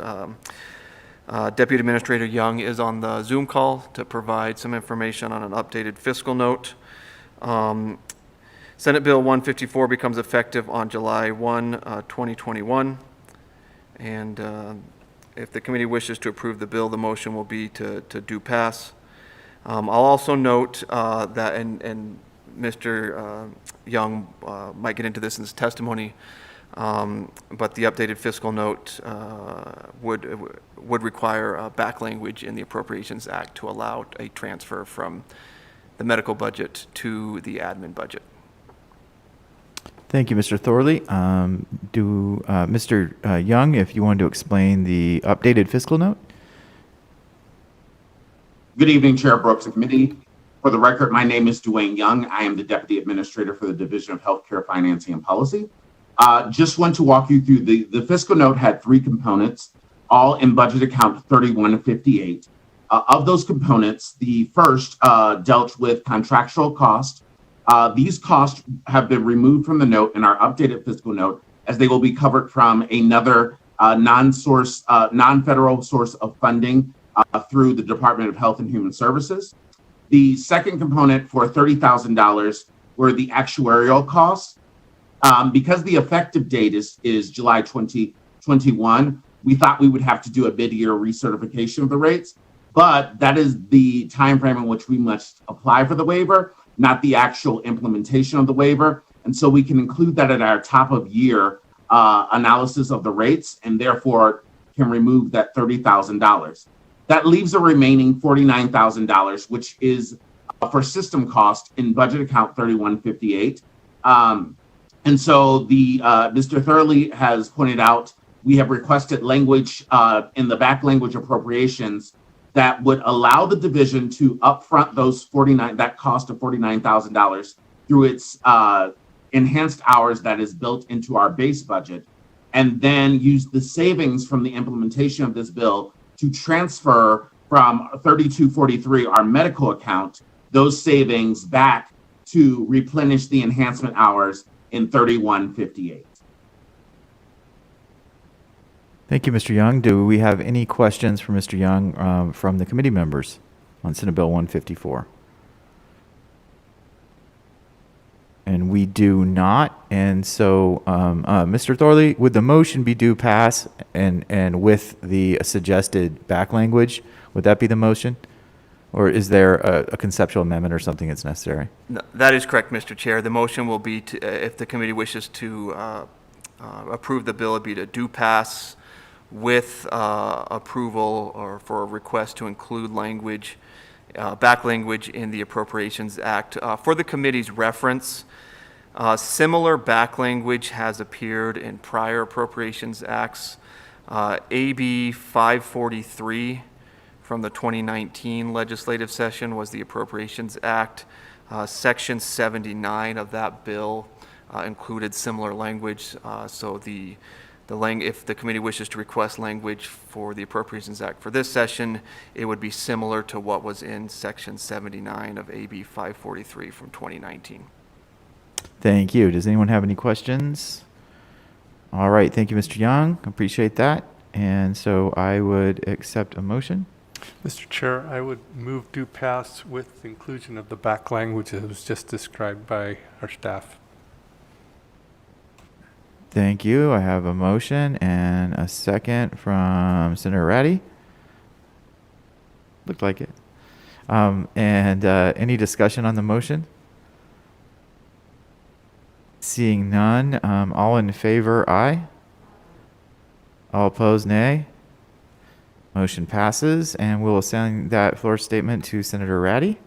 Deputy Administrator Young is on the Zoom call to provide some information on an updated fiscal note. Senate Bill 154 becomes effective on July 1, 2021. And if the committee wishes to approve the bill, the motion will be to do pass. I'll also note that, and Mr. Young might get into this in his testimony, but the updated fiscal note would require back language in the Appropriations Act to allow a transfer from the medical budget to the admin budget. Thank you, Mr. Thorley. Mr. Young, if you wanted to explain the updated fiscal note. Good evening, Chair Brooks and committee. For the record, my name is Dwayne Young. I am the Deputy Administrator for the Division of Healthcare Financing and Policy. Just want to walk you through the fiscal note had three components, all in budget account 3158. Of those components, the first dealt with contractual costs. These costs have been removed from the note in our updated fiscal note, as they will be covered from another non-federal source of funding through the Department of Health and Human Services. The second component for $30,000 were the actuarial costs. Because the effective date is July 2021, we thought we would have to do a mid-year recertification of the rates, but that is the time frame in which we must apply for the waiver, not the actual implementation of the waiver. And so we can include that at our top of year analysis of the rates, and therefore can remove that $30,000. That leaves a remaining $49,000, which is for system cost in budget account 3158. And so Mr. Thurley has pointed out, we have requested language in the back language appropriations that would allow the division to upfront that cost of $49,000 through its enhanced hours that is built into our base budget, and then use the savings from the implementation of this bill to transfer from 3243, our medical account, those savings back to replenish the enhancement hours in 3158. Thank you, Mr. Young. Do we have any questions for Mr. Young from the committee members on Senate Bill 154? And we do not. And so, Mr. Thorley, would the motion be do pass and with the suggested back language? Would that be the motion? Or is there a conceptual amendment or something that's necessary? No, that is correct, Mr. Chair. The motion will be to, if the committee wishes to approve the bill, it'd be to do pass with approval or for a request to include language, back language in the Appropriations Act. For the committee's reference, similar back language has appeared in prior Appropriations Acts. AB 543 from the 2019 legislative session was the Appropriations Act. Section 79 of that bill included similar language. So if the committee wishes to request language for the Appropriations Act for this session, it would be similar to what was in Section 79 of AB 543 from 2019. Thank you. Does anyone have any questions? All right. Thank you, Mr. Young. Appreciate that. And so I would accept a motion. Mr. Chair, I would move do pass with inclusion of the back language that was just described by our staff. Thank you. I have a motion and a second from Senator Ratty. Looked like it. Any discussion on the motion? Seeing none, all in favor, aye. All opposed, nay. Motion passes, and we'll assign that floor statement to Senator Ratty.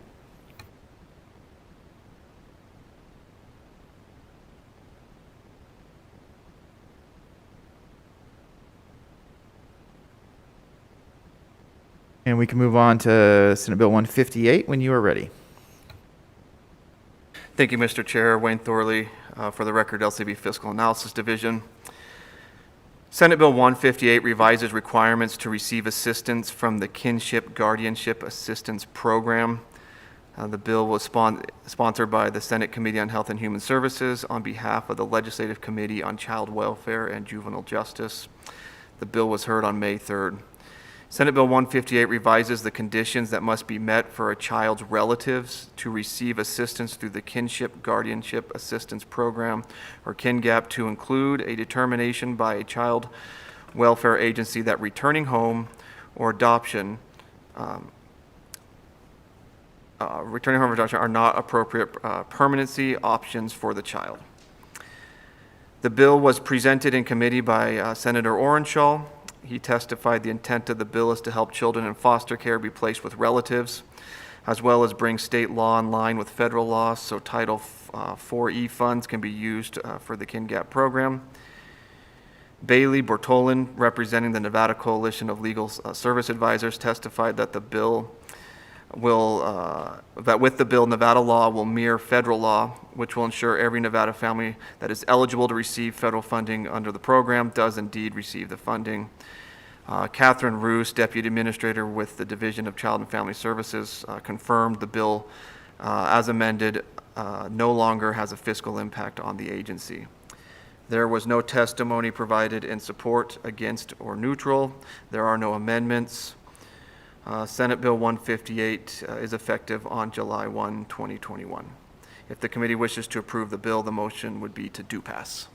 And we can move on to Senate Bill 158 when you are ready. Thank you, Mr. Chair. Wayne Thorley, for the record, LCB Fiscal Analysis Division. Senate Bill 158 revises requirements to receive assistance from the Kinship Guardianship Assistance Program. The bill was sponsored by the Senate Committee on Health and Human Services on behalf of the Legislative Committee on Child Welfare and Juvenile Justice. The bill was heard on May 3rd. Senate Bill 158 revises the conditions that must be met for a child's relatives to receive assistance through the Kinship Guardianship Assistance Program, or KINGAP, to include a determination by a child welfare agency that returning home or adoption are not appropriate permanency options for the child. The bill was presented in committee by Senator Orenshaw. He testified the intent of the bill is to help children in foster care be placed with relatives, as well as bring state law in line with federal law, so Title 4E funds can be used for the KINGAP program. Bailey Bortolin, representing the Nevada Coalition of Legal Service Advisors, testified that the bill that with the bill, Nevada law will mirror federal law, which will ensure every Nevada family that is eligible to receive federal funding under the program does indeed receive the funding. Catherine Roos, Deputy Administrator with the Division of Child and Family Services, confirmed the bill, as amended, no longer has a fiscal impact on the agency. There was no testimony provided in support, against, or neutral. There are no amendments. Senate Bill 158 is effective on July 1, 2021. If the committee wishes to approve the bill, the motion would be to do pass.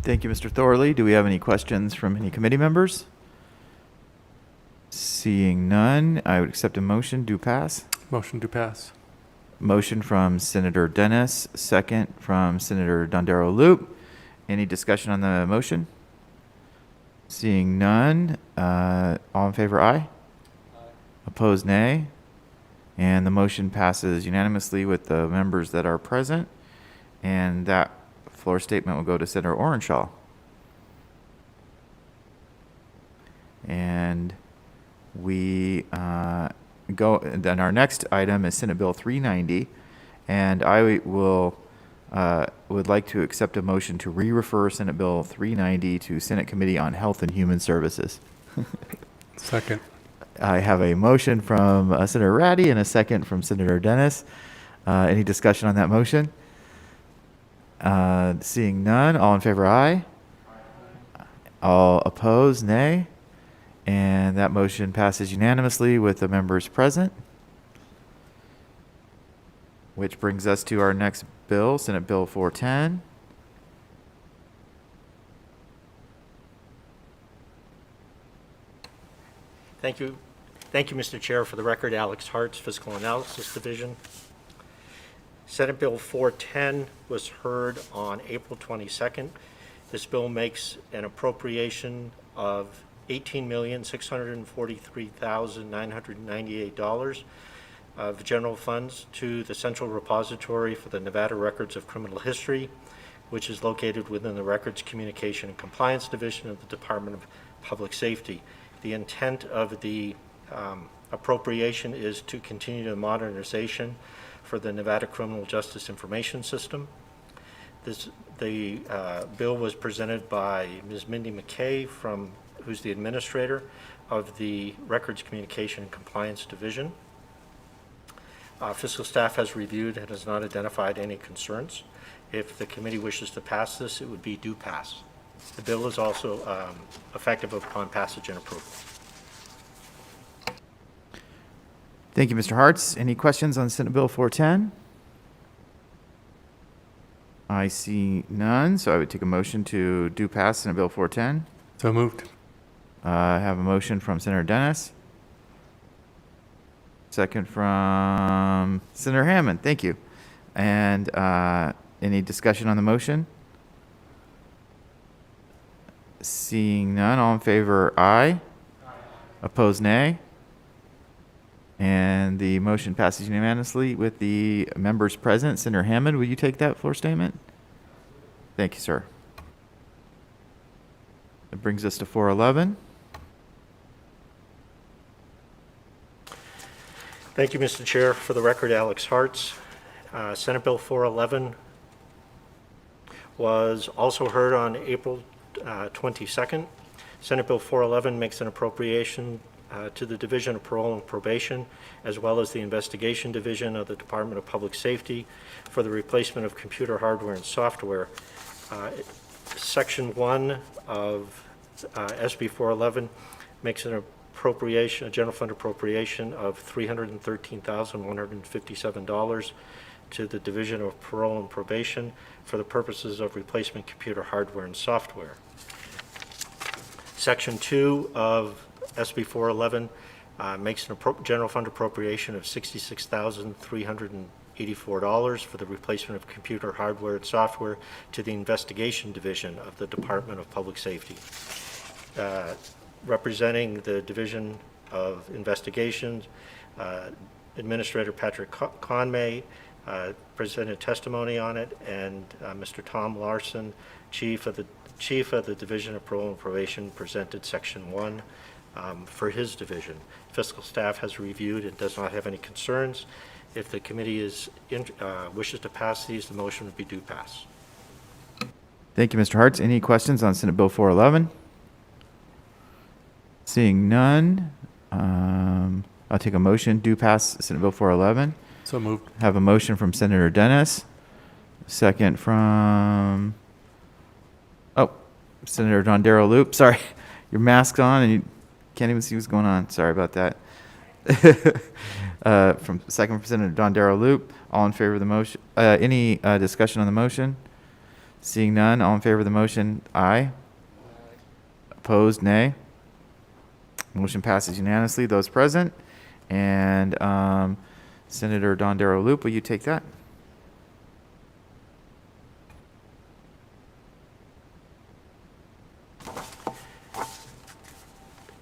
Thank you, Mr. Thorley. Do we have any questions from any committee members? Seeing none, I would accept a motion. Do pass. Motion to pass. Motion from Senator Dennis, second from Senator Dondero Loop. Any discussion on the motion? Seeing none, all in favor, aye. Opposed, nay. And the motion passes unanimously with the members that are present. And that floor statement will go to Senator Orenshaw. And we go, then our next item is Senate Bill 390. And I would like to accept a motion to re-refer Senate Bill 390 to Senate Committee on Health and Human Services. Second. I have a motion from Senator Ratty and a second from Senator Dennis. Any discussion on that motion? Seeing none, all in favor, aye. All opposed, nay. And that motion passes unanimously with the members present. Which brings us to our next bill, Senate Bill 410. Thank you. Thank you, Mr. Chair. For the record, Alex Hartz, Fiscal Analysis Division. Senate Bill 410 was heard on April 22nd. This bill makes an appropriation of $18,643,998 of general funds to the Central Repository for the Nevada Records of Criminal History, which is located within the Records Communication and Compliance Division of the Department of Public Safety. The intent of the appropriation is to continue the modernization for the Nevada Criminal Justice Information System. The bill was presented by Ms. Mindy McKay, who's the administrator of the Records Communication and Compliance Division. Fiscal staff has reviewed and has not identified any concerns. If the committee wishes to pass this, it would be due pass. The bill is also effective upon passage and approval. Thank you, Mr. Hartz. Any questions on Senate Bill 410? I see none, so I would take a motion to do pass Senate Bill 410. So moved. I have a motion from Senator Dennis. Second from Senator Hammond. Thank you. And any discussion on the motion? Seeing none, all in favor, aye. Opposed, nay. And the motion passes unanimously with the members present. Senator Hammond, will you take that floor statement? Thank you, sir. That brings us to 411. Thank you, Mr. Chair. For the record, Alex Hartz. Senate Bill 411 was also heard on April 22nd. Senate Bill 411 makes an appropriation to the Division of Parole and Probation, as well as the Investigation Division of the Department of Public Safety for the replacement of computer hardware and software. Section 1 of SB 411 makes an appropriation, a general fund appropriation of $313,157 to the Division of Parole and Probation for the purposes of replacement computer hardware and software. Section 2 of SB 411 makes an general fund appropriation of $66,384 for the replacement of computer hardware and software to the Investigation Division of the Department of Public Safety. Representing the Division of Investigations, Administrator Patrick Conmay presented testimony on it, and Mr. Tom Larson, Chief of the Division of Parole and Probation, presented Section 1 for his division. Fiscal staff has reviewed and does not have any concerns. If the committee wishes to pass these, the motion would be due pass. Thank you, Mr. Hartz. Any questions on Senate Bill 411? Seeing none, I'll take a motion. Do pass Senate Bill 411. So moved. Have a motion from Senator Dennis. Second from, Senator Dondero Loop. Sorry, your mask's on and you can't even see what's going on. Sorry about that. Second from Senator Dondero Loop. All in favor of the motion? Any discussion on the motion? Seeing none, all in favor of the motion? Aye. Opposed? Nay. Motion passes unanimously. Those present. And Senator Dondero Loop, will you take that?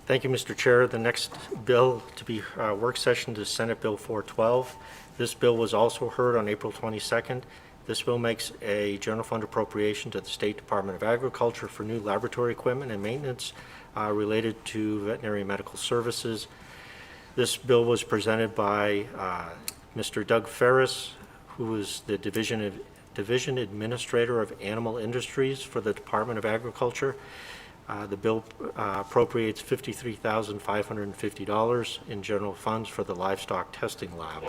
Thank you, Mr. Chair. The next bill to be work session is Senate Bill 412. This bill was also heard on April 22nd. This bill makes a general fund appropriation to the State Department of Agriculture for new laboratory equipment and maintenance related to veterinary medical services. This bill was presented by Mr. Doug Ferris, who is the Division Administrator of Animal Industries for the Department of Agriculture. The bill appropriates $53,550 in general funds for the livestock testing lab.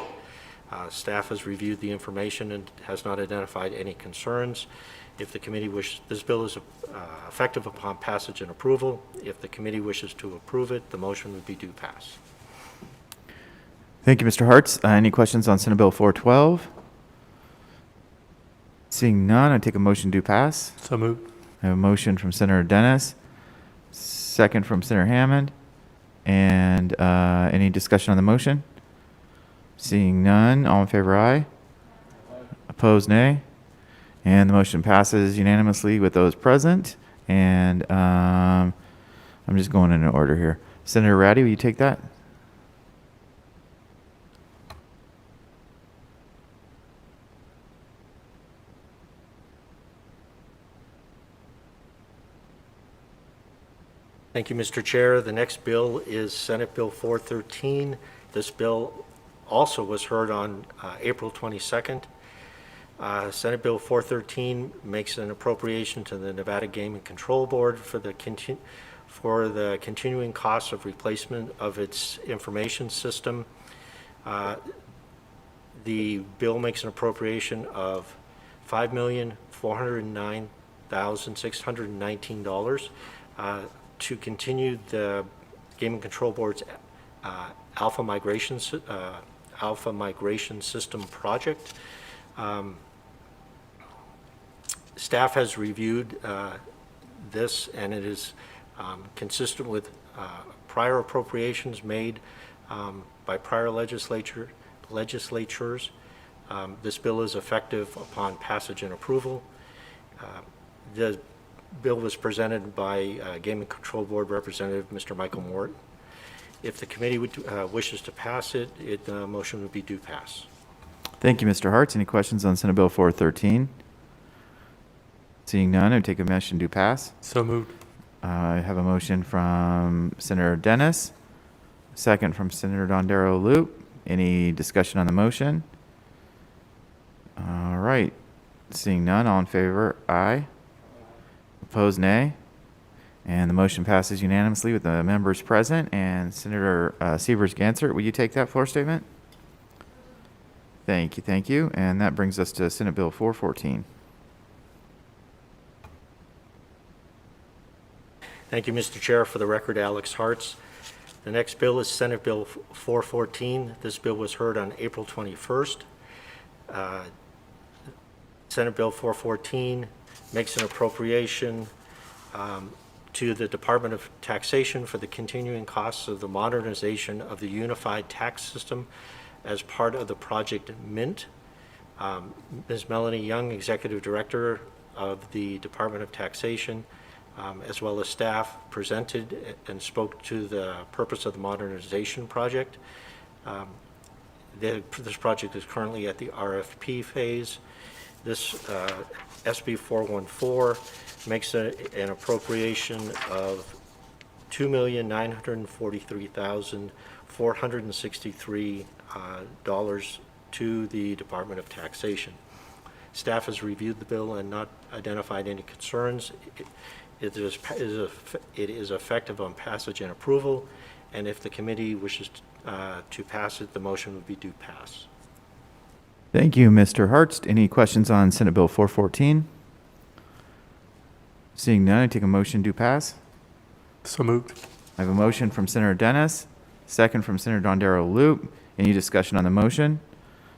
Staff has reviewed the information and has not identified any concerns. If the committee wishes, this bill is effective upon passage and approval. If the committee wishes to approve it, the motion would be due pass. Thank you, Mr. Hartz. Any questions on Senate Bill 412? Seeing none, I take a motion to pass. So moved. I have a motion from Senator Dennis, second from Senator Hammond. And any discussion on the motion? Seeing none, all in favor, aye. Opposed, nay. And the motion passes unanimously with those present. And I'm just going in order here. Senator Ratty, will you take that? Thank you, Mr. Chair. The next bill is Senate Bill 413. This bill also was heard on April 22nd. Senate Bill 413 makes an appropriation to the Nevada Game and Control Board for the continuing costs of replacement of its information system. The bill makes an appropriation of $5,409,619 to continue the Game and Control Board's Alpha Migration System project. Staff has reviewed this, and it is consistent with prior appropriations made by prior legislatures. This bill is effective upon passage and approval. The bill was presented by Game and Control Board Representative Mr. Michael Morton. If the committee wishes to pass it, the motion would be due pass. Thank you, Mr. Hartz. Any questions on Senate Bill 413? Seeing none, I would take a motion to pass. So moved. I have a motion from Senator Dennis, second from Senator Dondero Loop. Any discussion on the motion? All right. Seeing none, all in favor, aye. Opposed, nay. And the motion passes unanimously with the members present. And Senator Sievers-Gansert, will you take that floor statement? Thank you, thank you. And that brings us to Senate Bill 414. Thank you, Mr. Chair. For the record, Alex Hartz. The next bill is Senate Bill 414. This bill was heard on April 21st. Senate Bill 414 makes an appropriation to the Department of Taxation for the continuing costs of the modernization of the unified tax system as part of the Project Mint. Ms. Melanie Young, Executive Director of the Department of Taxation, as well as staff, presented and spoke to the purpose of the modernization project. This project is currently at the RFP phase. This SB 414 makes an appropriation of $2,943,463 to the Department of Taxation. Staff has reviewed the bill and not identified any concerns. It is effective on passage and approval, and if the committee wishes to pass it, the motion would be do pass. Thank you, Mr. Hartz. Any questions on Senate Bill 414? Seeing none, I take a motion to pass. So moved. I have a motion from Senator Dennis, second from Senator Dondero Loop. Any discussion on the motion?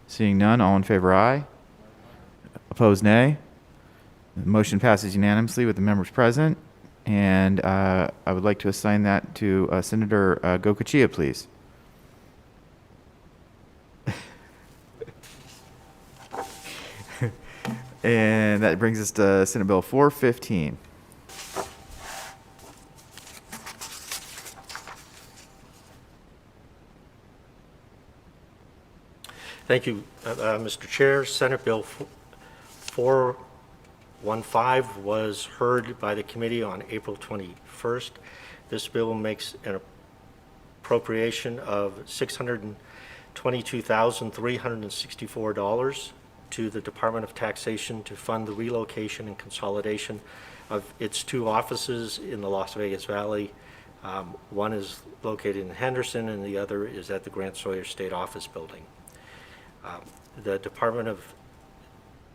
Seeing none, all in favor, aye. Opposed, nay. The motion passes unanimously with the members present. And I would like to assign that to Senator Gokachia, please. And that brings us to Senate Bill 415. Thank you, Mr. Chair. Senate Bill 415 was heard by the committee on April 21st. This bill makes an appropriation of $622,364 to the Department of Taxation to fund the relocation and consolidation of its two offices in the Las Vegas Valley. One is located in Henderson and the other is at the Grant Sawyer State Office Building. The Department of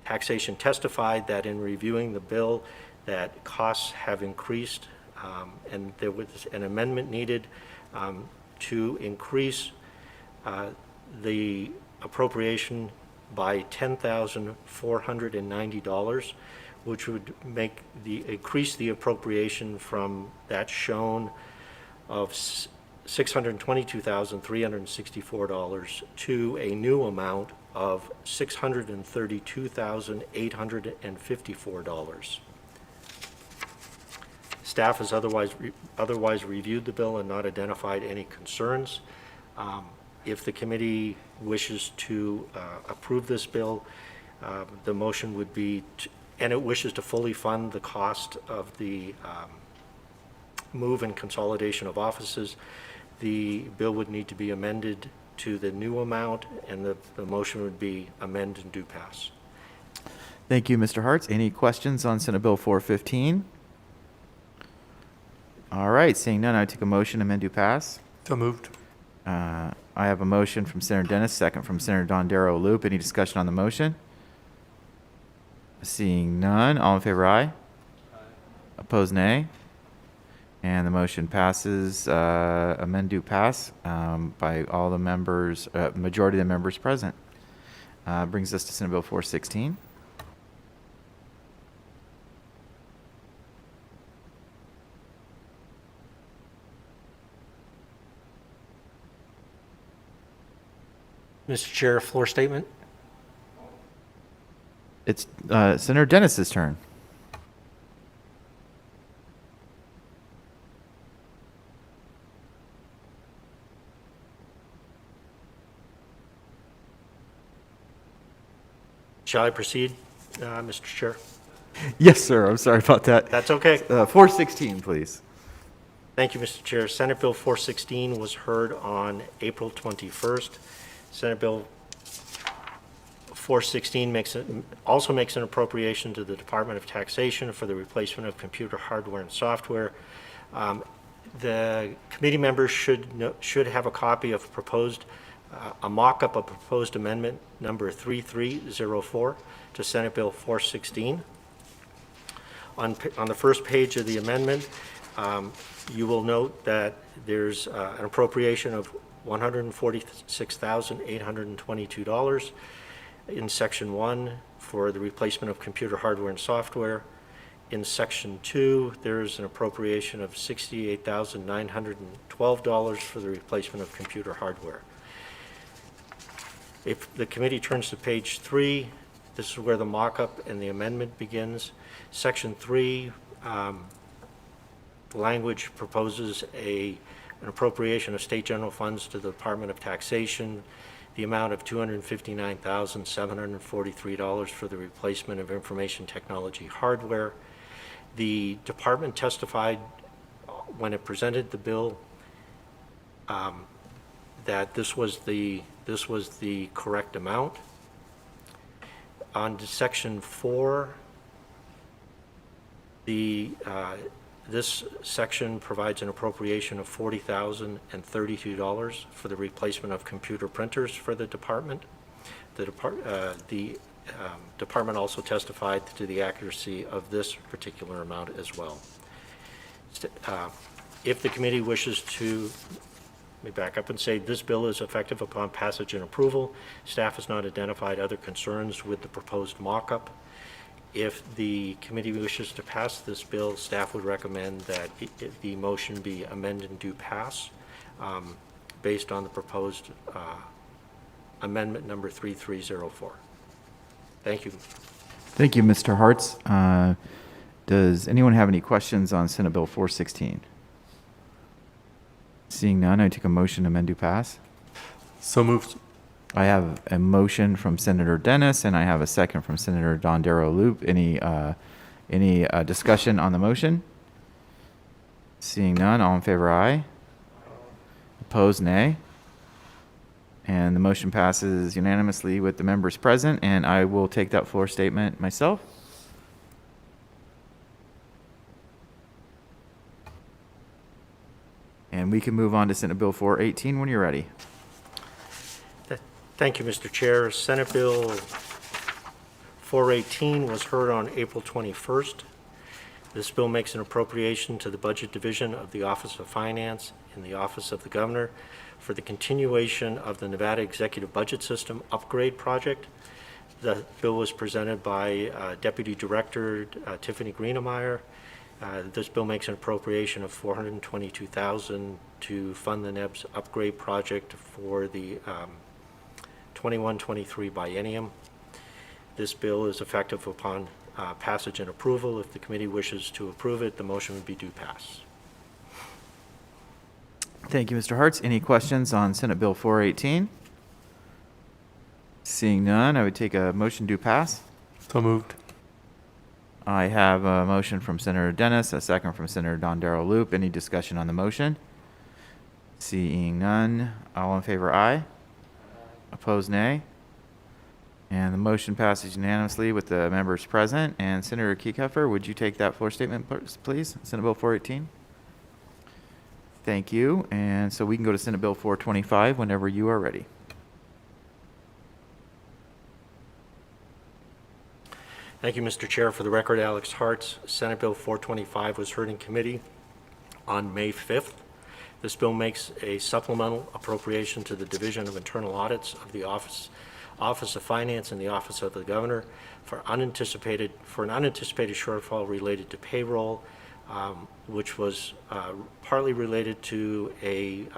Taxation testified that in reviewing the bill that costs have increased and there was an amendment needed to increase the appropriation by $10,490, which would make increase the appropriation from that shown of $622,364 to a new amount of $632,854. Staff has otherwise reviewed the bill and not identified any concerns. If the committee wishes to approve this bill, the motion would be, and it wishes to fully fund the cost of the move and consolidation of offices, the bill would need to be amended to the new amount, and the motion would be amend and do pass. Thank you, Mr. Hartz. Any questions on Senate Bill 415? All right, seeing none, I take a motion to amend do pass. So moved. I have a motion from Senator Dennis, second from Senator Dondero Loop. Any discussion on the motion? Seeing none, all in favor, aye. Opposed, nay. And the motion passes, amend do pass by all the members, majority of the members present. Brings us to Senate Bill 416. Mr. Chair, floor statement. It's Senator Dennis's turn. Shall I proceed, Mr. Chair? Yes, sir. I'm sorry about that. That's okay. 416, please. Thank you, Mr. Chair. Senate Bill 416 was heard on April 21st. Senate Bill 416 also makes an appropriation to the Department of Taxation for the replacement of computer hardware and software. The committee members should have a copy of a mock-up of proposed amendment number 3304 to Senate Bill 416. On the first page of the amendment, you will note that there's an appropriation of $146,822 in Section 1 for the replacement of computer hardware and software. In Section 2, there's an appropriation of $68,912 for the replacement of computer hardware. If the committee turns to page 3, this is where the mock-up and the amendment begins. Section 3, the language proposes an appropriation of state general funds to the Department of Taxation, the amount of $259,743 for the replacement of information technology hardware. The department testified when it presented the bill that this was the correct amount. On to Section 4, this section provides an appropriation of $40,032 for the replacement of computer printers for the department. The department also testified to the accuracy of this particular amount as well. If the committee wishes to, let me back up and say this bill is effective upon passage and approval. Staff has not identified other concerns with the proposed mock-up. If the committee wishes to pass this bill, staff would recommend that the motion be amended and do pass based on the proposed amendment number 3304. Thank you. Thank you, Mr. Hartz. Does anyone have any questions on Senate Bill 416? Seeing none, I take a motion to amend to pass. So moved. I have a motion from Senator Dennis, and I have a second from Senator Dondero Loop. Any discussion on the motion? Seeing none, all in favor, aye. Opposed, nay. And the motion passes unanimously with the members present, and I will take that floor statement myself. And we can move on to Senate Bill 418 when you're ready. Thank you, Mr. Chair. Senate Bill 418 was heard on April 21st. This bill makes an appropriation to the Budget Division of the Office of Finance in the Office of the Governor for the continuation of the Nevada Executive Budget System Upgrade Project. The bill was presented by Deputy Director Tiffany Greenemeyer. This bill makes an appropriation of $422,000 to fund the NEBS upgrade project for the 21-23 biennium. This bill is effective upon passage and approval. If the committee wishes to approve it, the motion would be do pass. Thank you, Mr. Hartz. Any questions on Senate Bill 418? Seeing none, I would take a motion to pass. So moved. I have a motion from Senator Dennis, a second from Senator Dondero Loop. Any discussion on the motion? Seeing none, all in favor, aye. Opposed, nay. And the motion passes unanimously with the members present. And Senator Kiekhofer, would you take that floor statement, please? Senate Bill 418. Thank you. And so we can go to Senate Bill 425 whenever you are ready. Thank you, Mr. Chair. For the record, Alex Hartz. Senate Bill 425 was heard in committee on May 5th. This bill makes a supplemental appropriation to the Division of Internal Audits of the Office of Finance and the Office of the Governor for an unanticipated shortfall related to payroll, which was partly related to a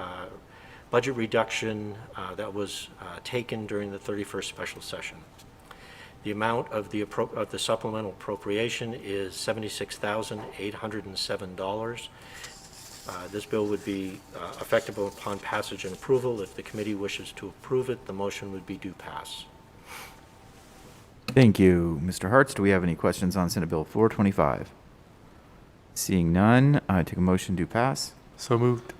budget reduction that was taken during the 31st special session. The amount of the supplemental appropriation is $76,807. This bill would be effective upon passage and approval. If the committee wishes to approve it, the motion would be do pass. Thank you, Mr. Hartz. Do we have any questions on Senate Bill 425? Seeing none, I take a motion to pass. So moved.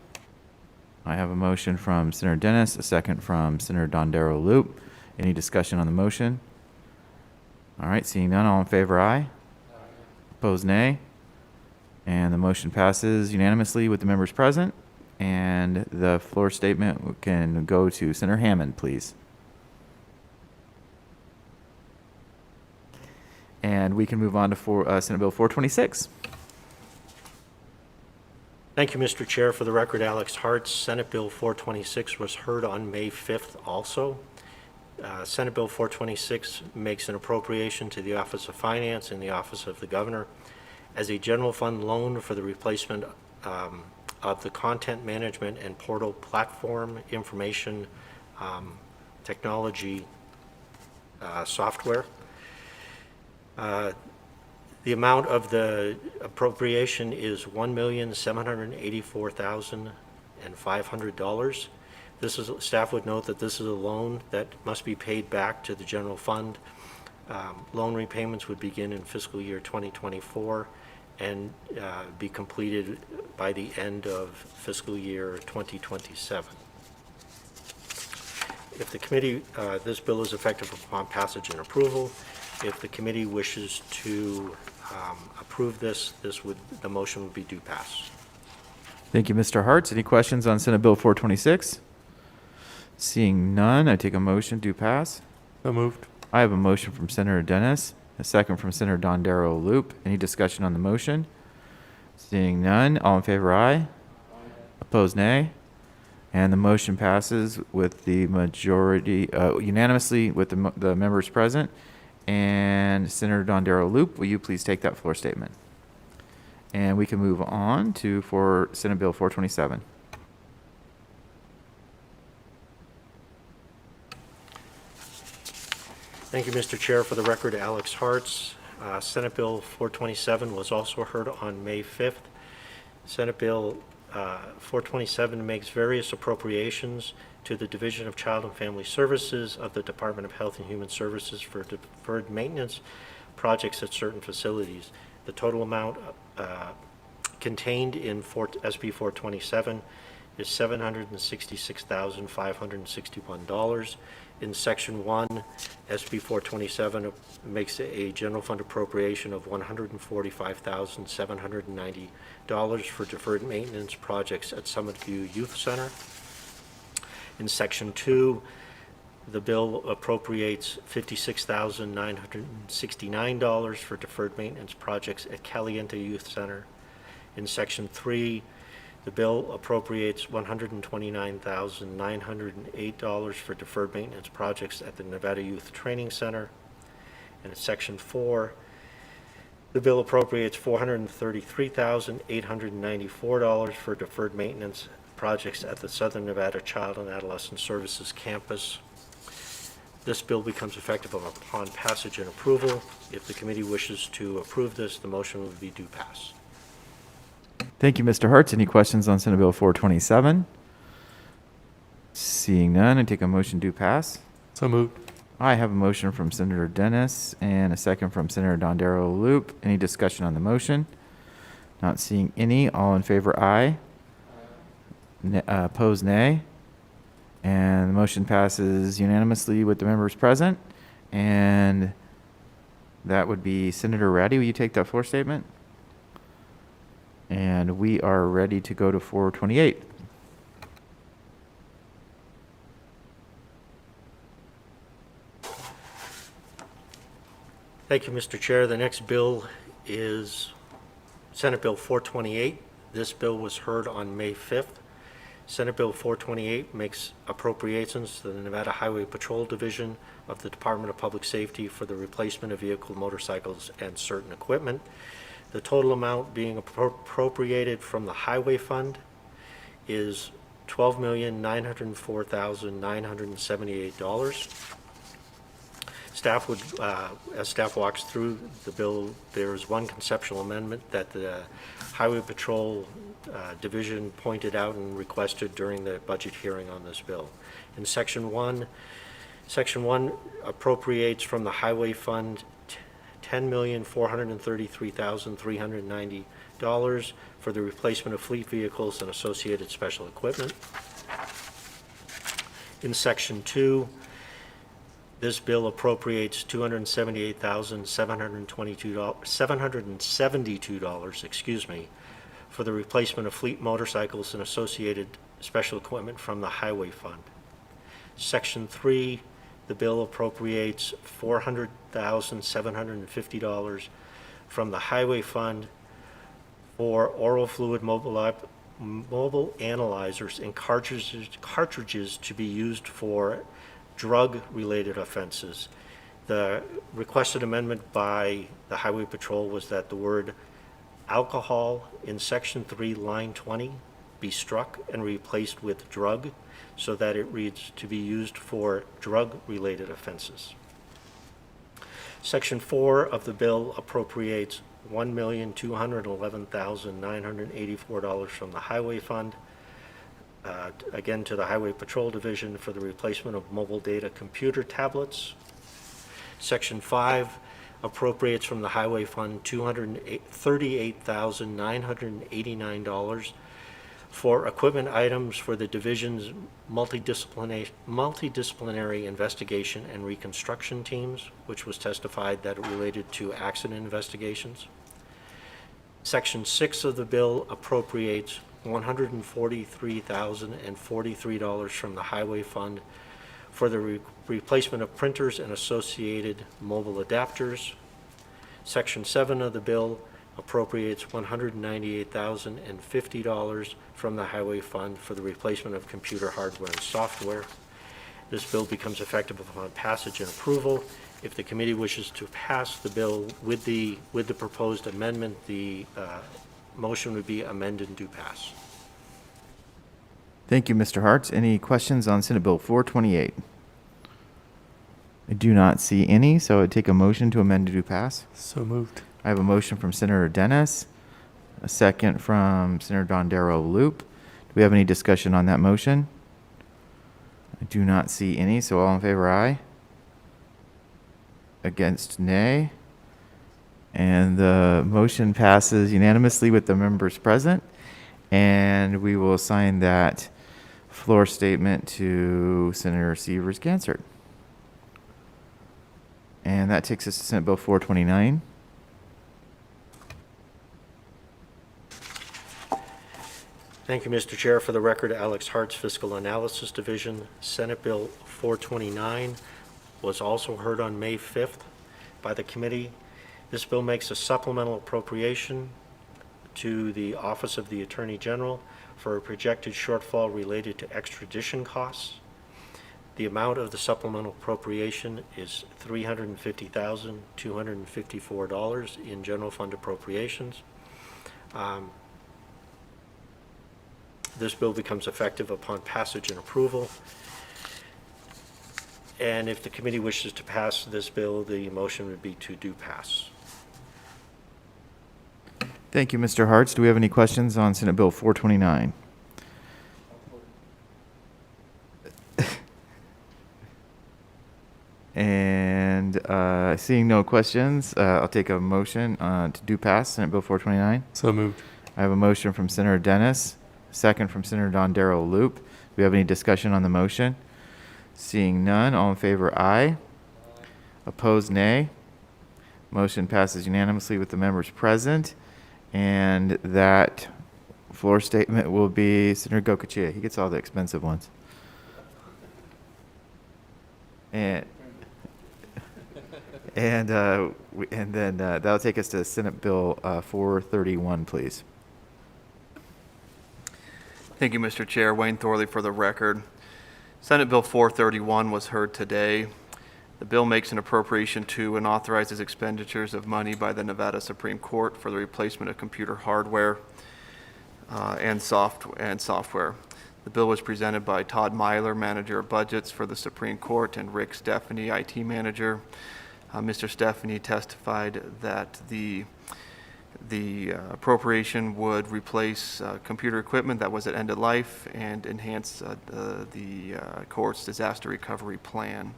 I have a motion from Senator Dennis, a second from Senator Dondero Loop. Any discussion on the motion? All right, seeing none, all in favor, aye. Opposed, nay. And the motion passes unanimously with the members present. And the floor statement can go to Senator Hammond, please. And we can move on to Senate Bill 426. Thank you, Mr. Chair. For the record, Alex Hartz. Senate Bill 426 was heard on May 5th also. Senate Bill 426 makes an appropriation to the Office of Finance and the Office of the Governor as a general fund loan for the replacement of the content management and portal platform information technology software. The amount of the appropriation is $1,784,500. Staff would note that this is a loan that must be paid back to the general fund. Loan repayments would begin in fiscal year 2024 and be completed by the end of fiscal year 2027. If the committee, this bill is effective upon passage and approval. If the committee wishes to approve this, the motion would be due pass. Thank you, Mr. Hartz. Any questions on Senate Bill 426? Seeing none, I take a motion to pass. So moved. I have a motion from Senator Dennis, a second from Senator Dondero Loop. Any discussion on the motion? Seeing none, all in favor, aye. Opposed, nay. And the motion passes with the majority, unanimously with the members present. And Senator Dondero Loop, will you please take that floor statement? And we can move on to Senate Bill 427. Thank you, Mr. Chair. For the record, Alex Hartz. Senate Bill 427 was also heard on May 5th. Senate Bill 427 makes various appropriations to the Division of Child and Family Services of the Department of Health and Human Services for deferred maintenance projects at certain facilities. The total amount contained in SB 427 is $766,561. In Section 1, SB 427 makes a general fund appropriation of $145,790 for deferred maintenance projects at Summit View Youth Center. In Section 2, the bill appropriates $56,969 for deferred maintenance projects at Caliente Youth Center. In Section 3, the bill appropriates $129,908 for deferred maintenance projects at the Nevada Youth Training Center. And in Section 4, the bill appropriates $433,894 for deferred maintenance projects at the Southern Nevada Child and Adolescent Services campus. This bill becomes effective upon passage and approval. If the committee wishes to approve this, the motion would be due pass. Thank you, Mr. Hartz. Any questions on Senate Bill 427? Seeing none, I take a motion to pass. So moved. I have a motion from Senator Dennis and a second from Senator Dondero Loop. Any discussion on the motion? Not seeing any. All in favor, aye. Opposed, nay. And the motion passes unanimously with the members present. And that would be Senator Ratty. Will you take that floor statement? And we are ready to go to 428. Thank you, Mr. Chair. The next bill is Senate Bill 428. This bill was heard on May 5th. Senate Bill 428 makes appropriations to the Nevada Highway Patrol Division of the Department of Public Safety for the replacement of vehicle, motorcycles, and certain equipment. The total amount being appropriated from the Highway Fund is $12,904,978. Staff would, as staff walks through the bill, there is one conceptual amendment that the Highway Patrol Division pointed out and requested during the budget hearing on this bill. In Section 1 appropriates from the Highway Fund $10,433,390 for the replacement of fleet vehicles and associated special equipment. In Section 2, this bill appropriates $772, for the replacement of fleet motorcycles and associated special equipment from the Highway Fund. Section 3, the bill appropriates $400,750 from the Highway Fund for oral fluid mobile analyzers and cartridges to be used for drug-related offenses. The requested amendment by the Highway Patrol was that the word alcohol in Section 3, line 20, be struck and replaced with drug, so that it reads to be used for drug-related offenses. Section 4 of the bill appropriates $1,211,984 from the Highway Fund, again to the Highway Patrol Division for the replacement of mobile data computer tablets. Section 5 appropriates from the Highway Fund $238,989 for equipment items for the division's multidisciplinary investigation and reconstruction teams, which was testified that it related to accident investigations. Section 6 of the bill appropriates $143,043 from the Highway Fund for the replacement of printers and associated mobile adapters. Section 7 of the bill appropriates $198,050 from the Highway Fund for the replacement of computer hardware and software. This bill becomes effective upon passage and approval. If the committee wishes to pass the bill with the proposed amendment, the motion would be amended and do pass. Thank you, Mr. Hartz. Any questions on Senate Bill 428? I do not see any, so I'd take a motion to amend to do pass. So moved. I have a motion from Senator Dennis, a second from Senator Dondero Loop. Do we have any discussion on that motion? I do not see any, so all in favor, aye. Against, nay. And the motion passes unanimously with the members present. And we will assign that floor statement to Senator Severs-Gansert. And that takes us to Senate Bill 429. Thank you, Mr. Chair. For the record, Alex Hart's Fiscal Analysis Division. Senate Bill 429 was also heard on May 5th by the committee. This bill makes a supplemental appropriation to the Office of the Attorney General for a projected shortfall related to extradition costs. The amount of the supplemental appropriation is $350,254 in general fund appropriations. This bill becomes effective upon passage and approval. And if the committee wishes to pass this bill, the motion would be to do pass. Thank you, Mr. Hartz. Do we have any questions on Senate Bill 429? And seeing no questions, I'll take a motion to do pass Senate Bill 429. So moved. I have a motion from Senator Dennis, second from Senator Dondero Loop. Do we have any discussion on the motion? Seeing none, all in favor, aye. Opposed, nay. Motion passes unanimously with the members present. And that floor statement will be Senator Gocochea. He gets all the expensive ones. And then that'll take us to Senate Bill 431, please. Thank you, Mr. Chair. Wayne Thorley for the record. Senate Bill 431 was heard today. The bill makes an appropriation to and authorizes expenditures of money by the Nevada Supreme Court for the replacement of computer hardware and software. The bill was presented by Todd Myler, Manager of Budgets for the Supreme Court, and Rick Stephanie, IT Manager. Mr. Stephanie testified that the appropriation would replace computer equipment that was at end of life and enhance the court's disaster recovery plan.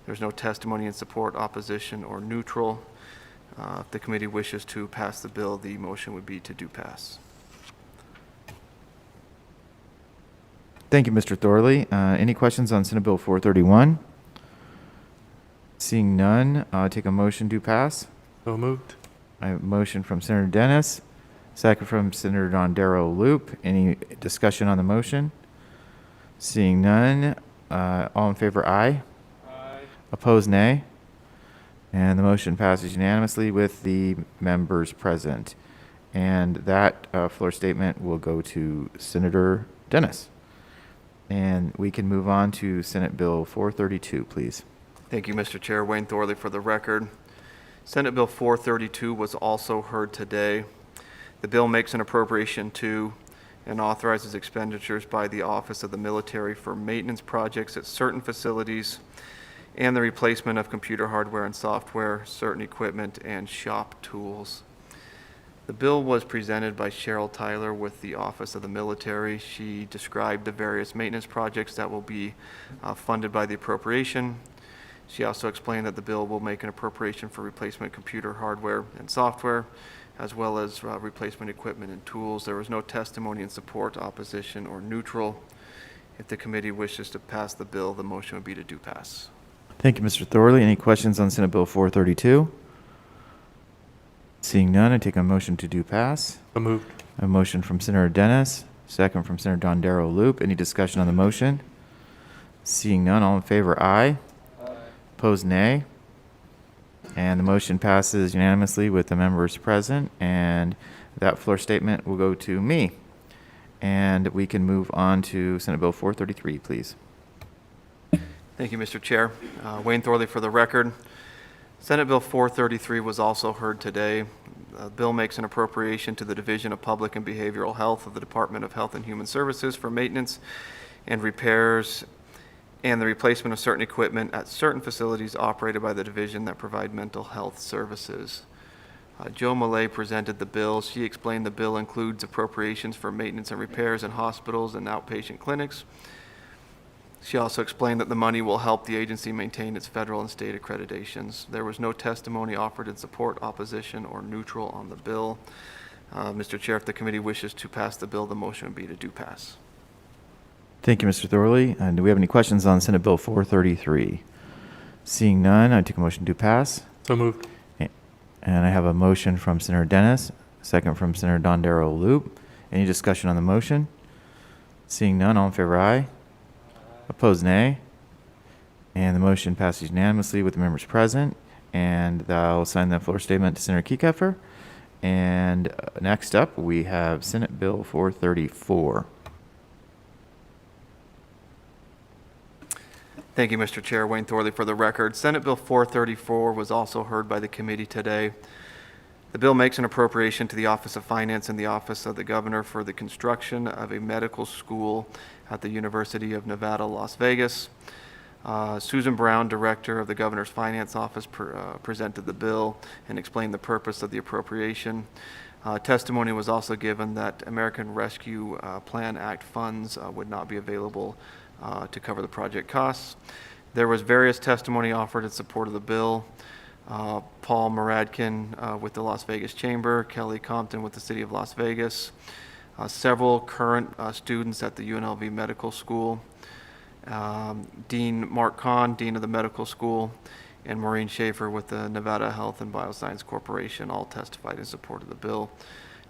There's no testimony in support, opposition, or neutral. If the committee wishes to pass the bill, the motion would be to do pass. Thank you, Mr. Thorley. Any questions on Senate Bill 431? Seeing none, take a motion to pass. So moved. I have a motion from Senator Dennis, second from Senator Dondero Loop. Any discussion on the motion? Seeing none, all in favor, aye. Aye. Opposed, nay. And the motion passes unanimously with the members present. And that floor statement will go to Senator Dennis. And we can move on to Senate Bill 432, please. Thank you, Mr. Chair. Wayne Thorley for the record. Senate Bill 432 was also heard today. The bill makes an appropriation to and authorizes expenditures by the Office of the Military for maintenance projects at certain facilities and the replacement of computer hardware and software, certain equipment, and shop tools. The bill was presented by Cheryl Tyler with the Office of the Military. She described the various maintenance projects that will be funded by the appropriation. She also explained that the bill will make an appropriation for replacement computer hardware and software, as well as replacement equipment and tools. There was no testimony in support, opposition, or neutral. If the committee wishes to pass the bill, the motion would be to do pass. Thank you, Mr. Thorley. Any questions on Senate Bill 432? Seeing none, I take a motion to do pass. So moved. A motion from Senator Dennis, second from Senator Dondero Loop. Any discussion on the motion? Seeing none, all in favor, aye. Aye. Opposed, nay. And the motion passes unanimously with the members present, and that floor statement will go to me. And we can move on to Senate Bill 433, please. Thank you, Mr. Chair. Wayne Thorley for the record. Senate Bill 433 was also heard today. The bill makes an appropriation to the Division of Public and Behavioral Health of the Department of Health and Human Services for maintenance and repairs and the replacement of certain equipment at certain facilities operated by the division that provide mental health services. Joe Millay presented the bill. She explained the bill includes appropriations for maintenance and repairs in hospitals and outpatient clinics. She also explained that the money will help the agency maintain its federal and state accreditations. There was no testimony offered in support, opposition, or neutral on the bill. Mr. Chair, if the committee wishes to pass the bill, the motion would be to do pass. Thank you, Mr. Thorley. And do we have any questions on Senate Bill 433? Seeing none, I take a motion to pass. So moved. And I have a motion from Senator Dennis, second from Senator Dondero Loop. Any discussion on the motion? Seeing none, all in favor, aye. Opposed, nay. And the motion passes unanimously with the members present. And I'll sign the floor statement to Senator Kiekeffer. And next up, we have Senate Bill 434. Thank you, Mr. Chair. Wayne Thorley for the record. Senate Bill 434 was also heard by the committee today. The bill makes an appropriation to the Office of Finance and the Office of the Governor for the construction of a medical school at the University of Nevada, Las Vegas. Susan Brown, Director of the Governor's Finance Office, presented the bill and explained the purpose of the appropriation. Testimony was also given that American Rescue Plan Act funds would not be available to cover the project costs. There was various testimony offered in support of the bill. Paul Muradkin with the Las Vegas Chamber, Kelly Compton with the City of Las Vegas, several current students at the UNLV Medical School, Dean Mark Kahn, Dean of the Medical School, and Maureen Schaefer with the Nevada Health and Bioscience Corporation all testified in support of the bill.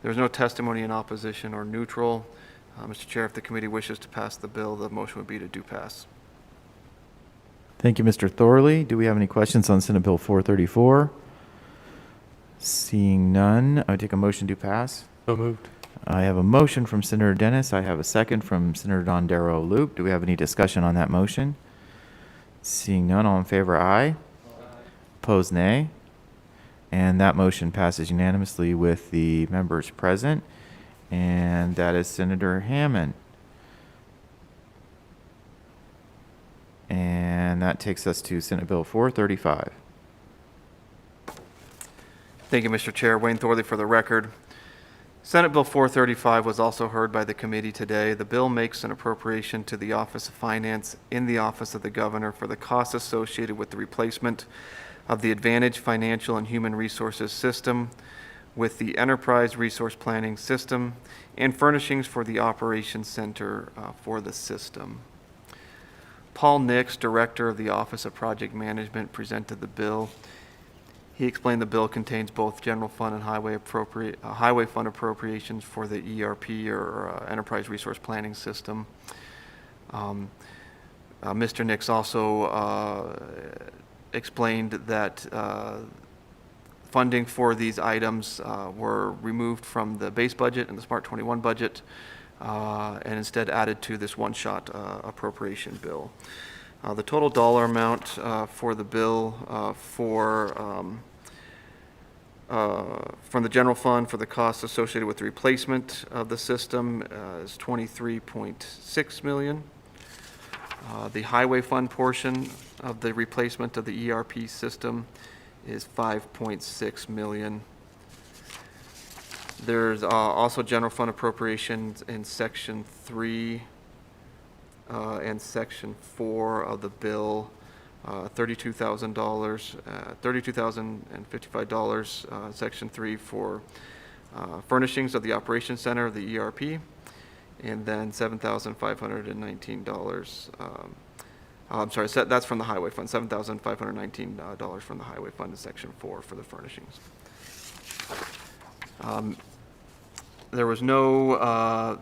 There was no testimony in opposition or neutral. Mr. Chair, if the committee wishes to pass the bill, the motion would be to do pass. Thank you, Mr. Thorley. Do we have any questions on Senate Bill 434? Seeing none, I would take a motion to pass. So moved. I have a motion from Senator Dennis. I have a second from Senator Dondero Loop. Do we have any discussion on that motion? Seeing none, all in favor, aye. Aye. Opposed, nay. And that motion passes unanimously with the members present. And that is Senator Hammond. And that takes us to Senate Bill 435. Thank you, Mr. Chair. Wayne Thorley for the record. Senate Bill 435 was also heard by the committee today. The bill makes an appropriation to the Office of Finance in the Office of the Governor for the costs associated with the replacement of the Advantage Financial and Human Resources System, with the Enterprise Resource Planning System and furnishings for the Operations Center for the system. Paul Nix, Director of the Office of Project Management, presented the bill. He explained the bill contains both general fund and highway fund appropriations for the ERP or Enterprise Resource Planning System. Mr. Nix also explained that funding for these items were removed from the base budget and the Smart 21 budget and instead added to this one-shot appropriation bill. The total dollar amount for the bill from the general fund for the costs associated with the replacement of the system is $23.6 million. The highway fund portion of the replacement of the ERP system is $5.6 million. There's also general fund appropriations in Section 3 and Section 4 of the bill, $32,055, Section 3 for furnishings of the Operations Center of the ERP, and then $7,519. I'm sorry, that's from the Highway Fund, $7,519 from the Highway Fund in Section 4 for the furnishings. There was no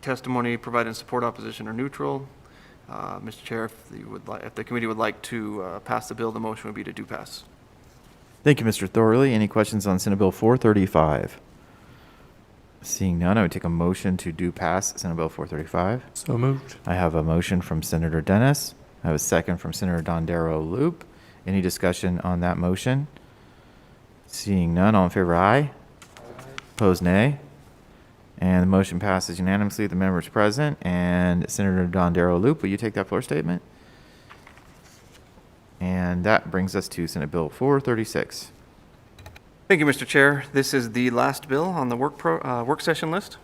testimony provided in support, opposition, or neutral. Mr. Chair, if the committee would like to pass the bill, the motion would be to do pass. Thank you, Mr. Thorley. Any questions on Senate Bill 435? Seeing none, I would take a motion to do pass Senate Bill 435. So moved. I have a motion from Senator Dennis. I have a second from Senator Dondero Loop. Any discussion on that motion? Seeing none, all in favor, aye. Opposed, nay. And the motion passes unanimously. The members present. And Senator Dondero Loop, will you take that floor statement? And that brings us to Senate Bill 436. Thank you, Mr. Chair. This is the last bill on the work session list.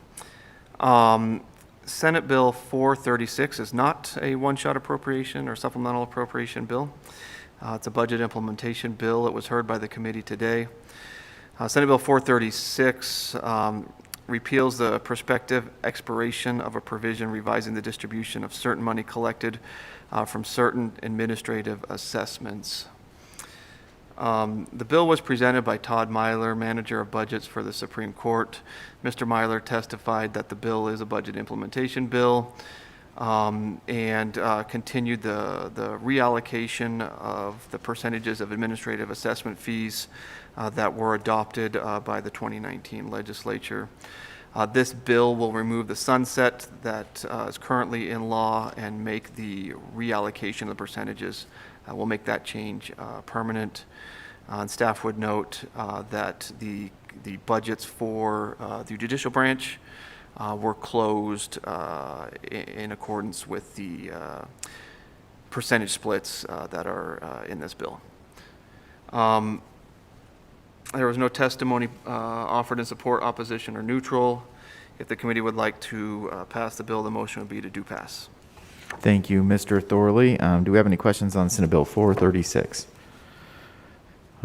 Senate Bill 436 is not a one-shot appropriation or supplemental appropriation bill. It's a budget implementation bill. It was heard by the committee today. Senate Bill 436 repeals the prospective expiration of a provision revising the distribution of certain money collected from certain administrative assessments. The bill was presented by Todd Myler, Manager of Budgets for the Supreme Court. Mr. Myler testified that the bill is a budget implementation bill and continued the reallocation of the percentages of administrative assessment fees that were adopted by the 2019 legislature. This bill will remove the sunset that is currently in law and make the reallocation of the percentages. We'll make that change permanent. And staff would note that the budgets for the judicial branch were closed in accordance with the percentage splits that are in this bill. There was no testimony offered in support, opposition, or neutral. If the committee would like to pass the bill, the motion would be to do pass. Thank you, Mr. Thorley. Do we have any questions on Senate Bill 436?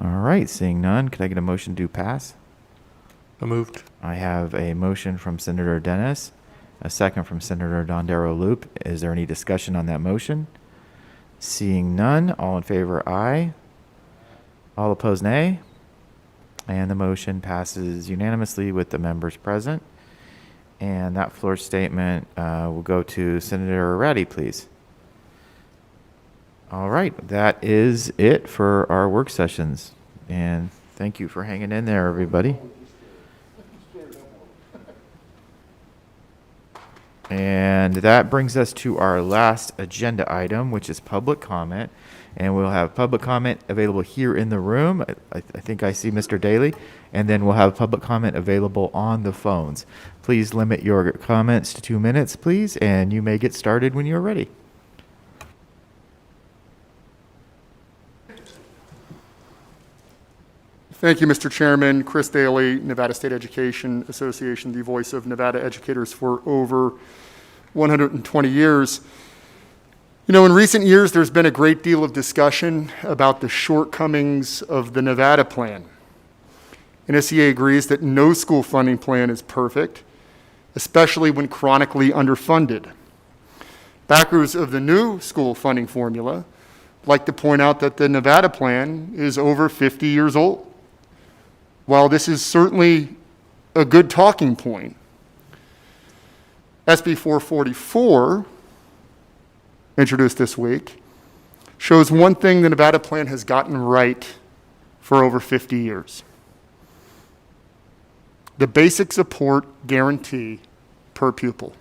All right, seeing none, could I get a motion to pass? So moved. I have a motion from Senator Dennis, a second from Senator Dondero Loop. Is there any discussion on that motion? Seeing none, all in favor, aye. All opposed, nay. And the motion passes unanimously with the members present. And that floor statement will go to Senator Ratty, please. All right, that is it for our work sessions. And thank you for hanging in there, everybody. And that brings us to our last agenda item, which is public comment. And we'll have public comment available here in the room. I think I see Mr. Daly. And then we'll have public comment available on the phones. Please limit your comments to 2 minutes, please, and you may get started when you're ready. Thank you, Mr. Chairman. Chris Daly, Nevada State Education Association, the voice of Nevada educators for over 120 years. You know, in recent years, there's been a great deal of discussion about the shortcomings of the Nevada plan. and SEA agrees that no school funding plan is perfect, especially when chronically underfunded. Backers of the new school funding formula like to point out that the Nevada plan is over 50 years old. While this is certainly a good talking point, SB 444, introduced this week, shows one thing the Nevada plan has gotten right for over 50 years. The basic support guarantee per pupil.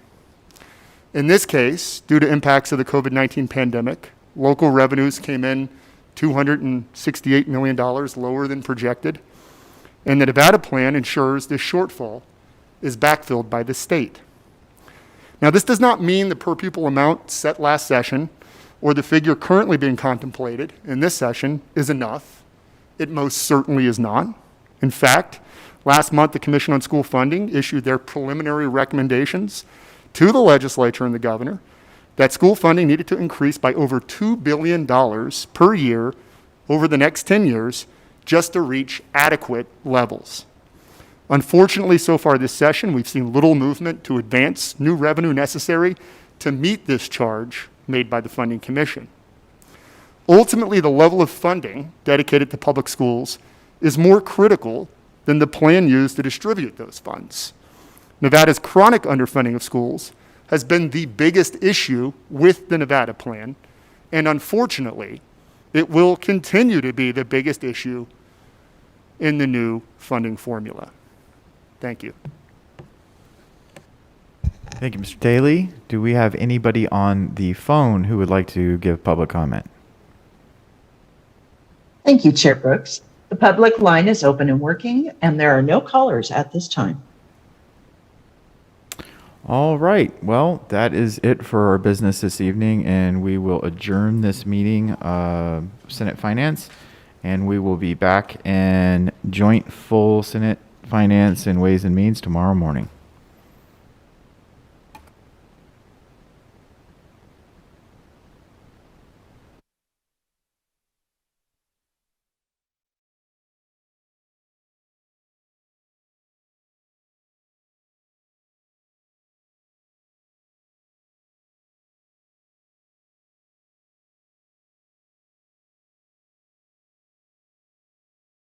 In this case, due to impacts of the COVID-19 pandemic, local revenues came in $268 million lower than projected, and the Nevada plan ensures this shortfall is backfilled by the state. Now, this does not mean the per pupil amount set last session or the figure currently being contemplated in this session is enough. It most certainly is not. In fact, last month, the Commission on School Funding issued their preliminary recommendations to the legislature and the governor that school funding needed to increase by over $2 billion per year over the next 10 years just to reach adequate levels. Unfortunately, so far this session, we've seen little movement to advance new revenue necessary to meet this charge made by the Funding Commission. Ultimately, the level of funding dedicated to public schools is more critical than the plan used to distribute those funds. Nevada's chronic underfunding of schools has been the biggest issue with the Nevada plan, and unfortunately, it will continue to be the biggest issue in the new funding formula. Thank you. Thank you, Mr. Daly. Do we have anybody on the phone who would like to give public comment? Thank you, Chair Brooks. The public line is open and working, and there are no callers at this time. All right. Well, that is it for our business this evening, and we will adjourn this meeting of Senate Finance, and we will be back in joint full Senate Finance and Ways and Means tomorrow morning.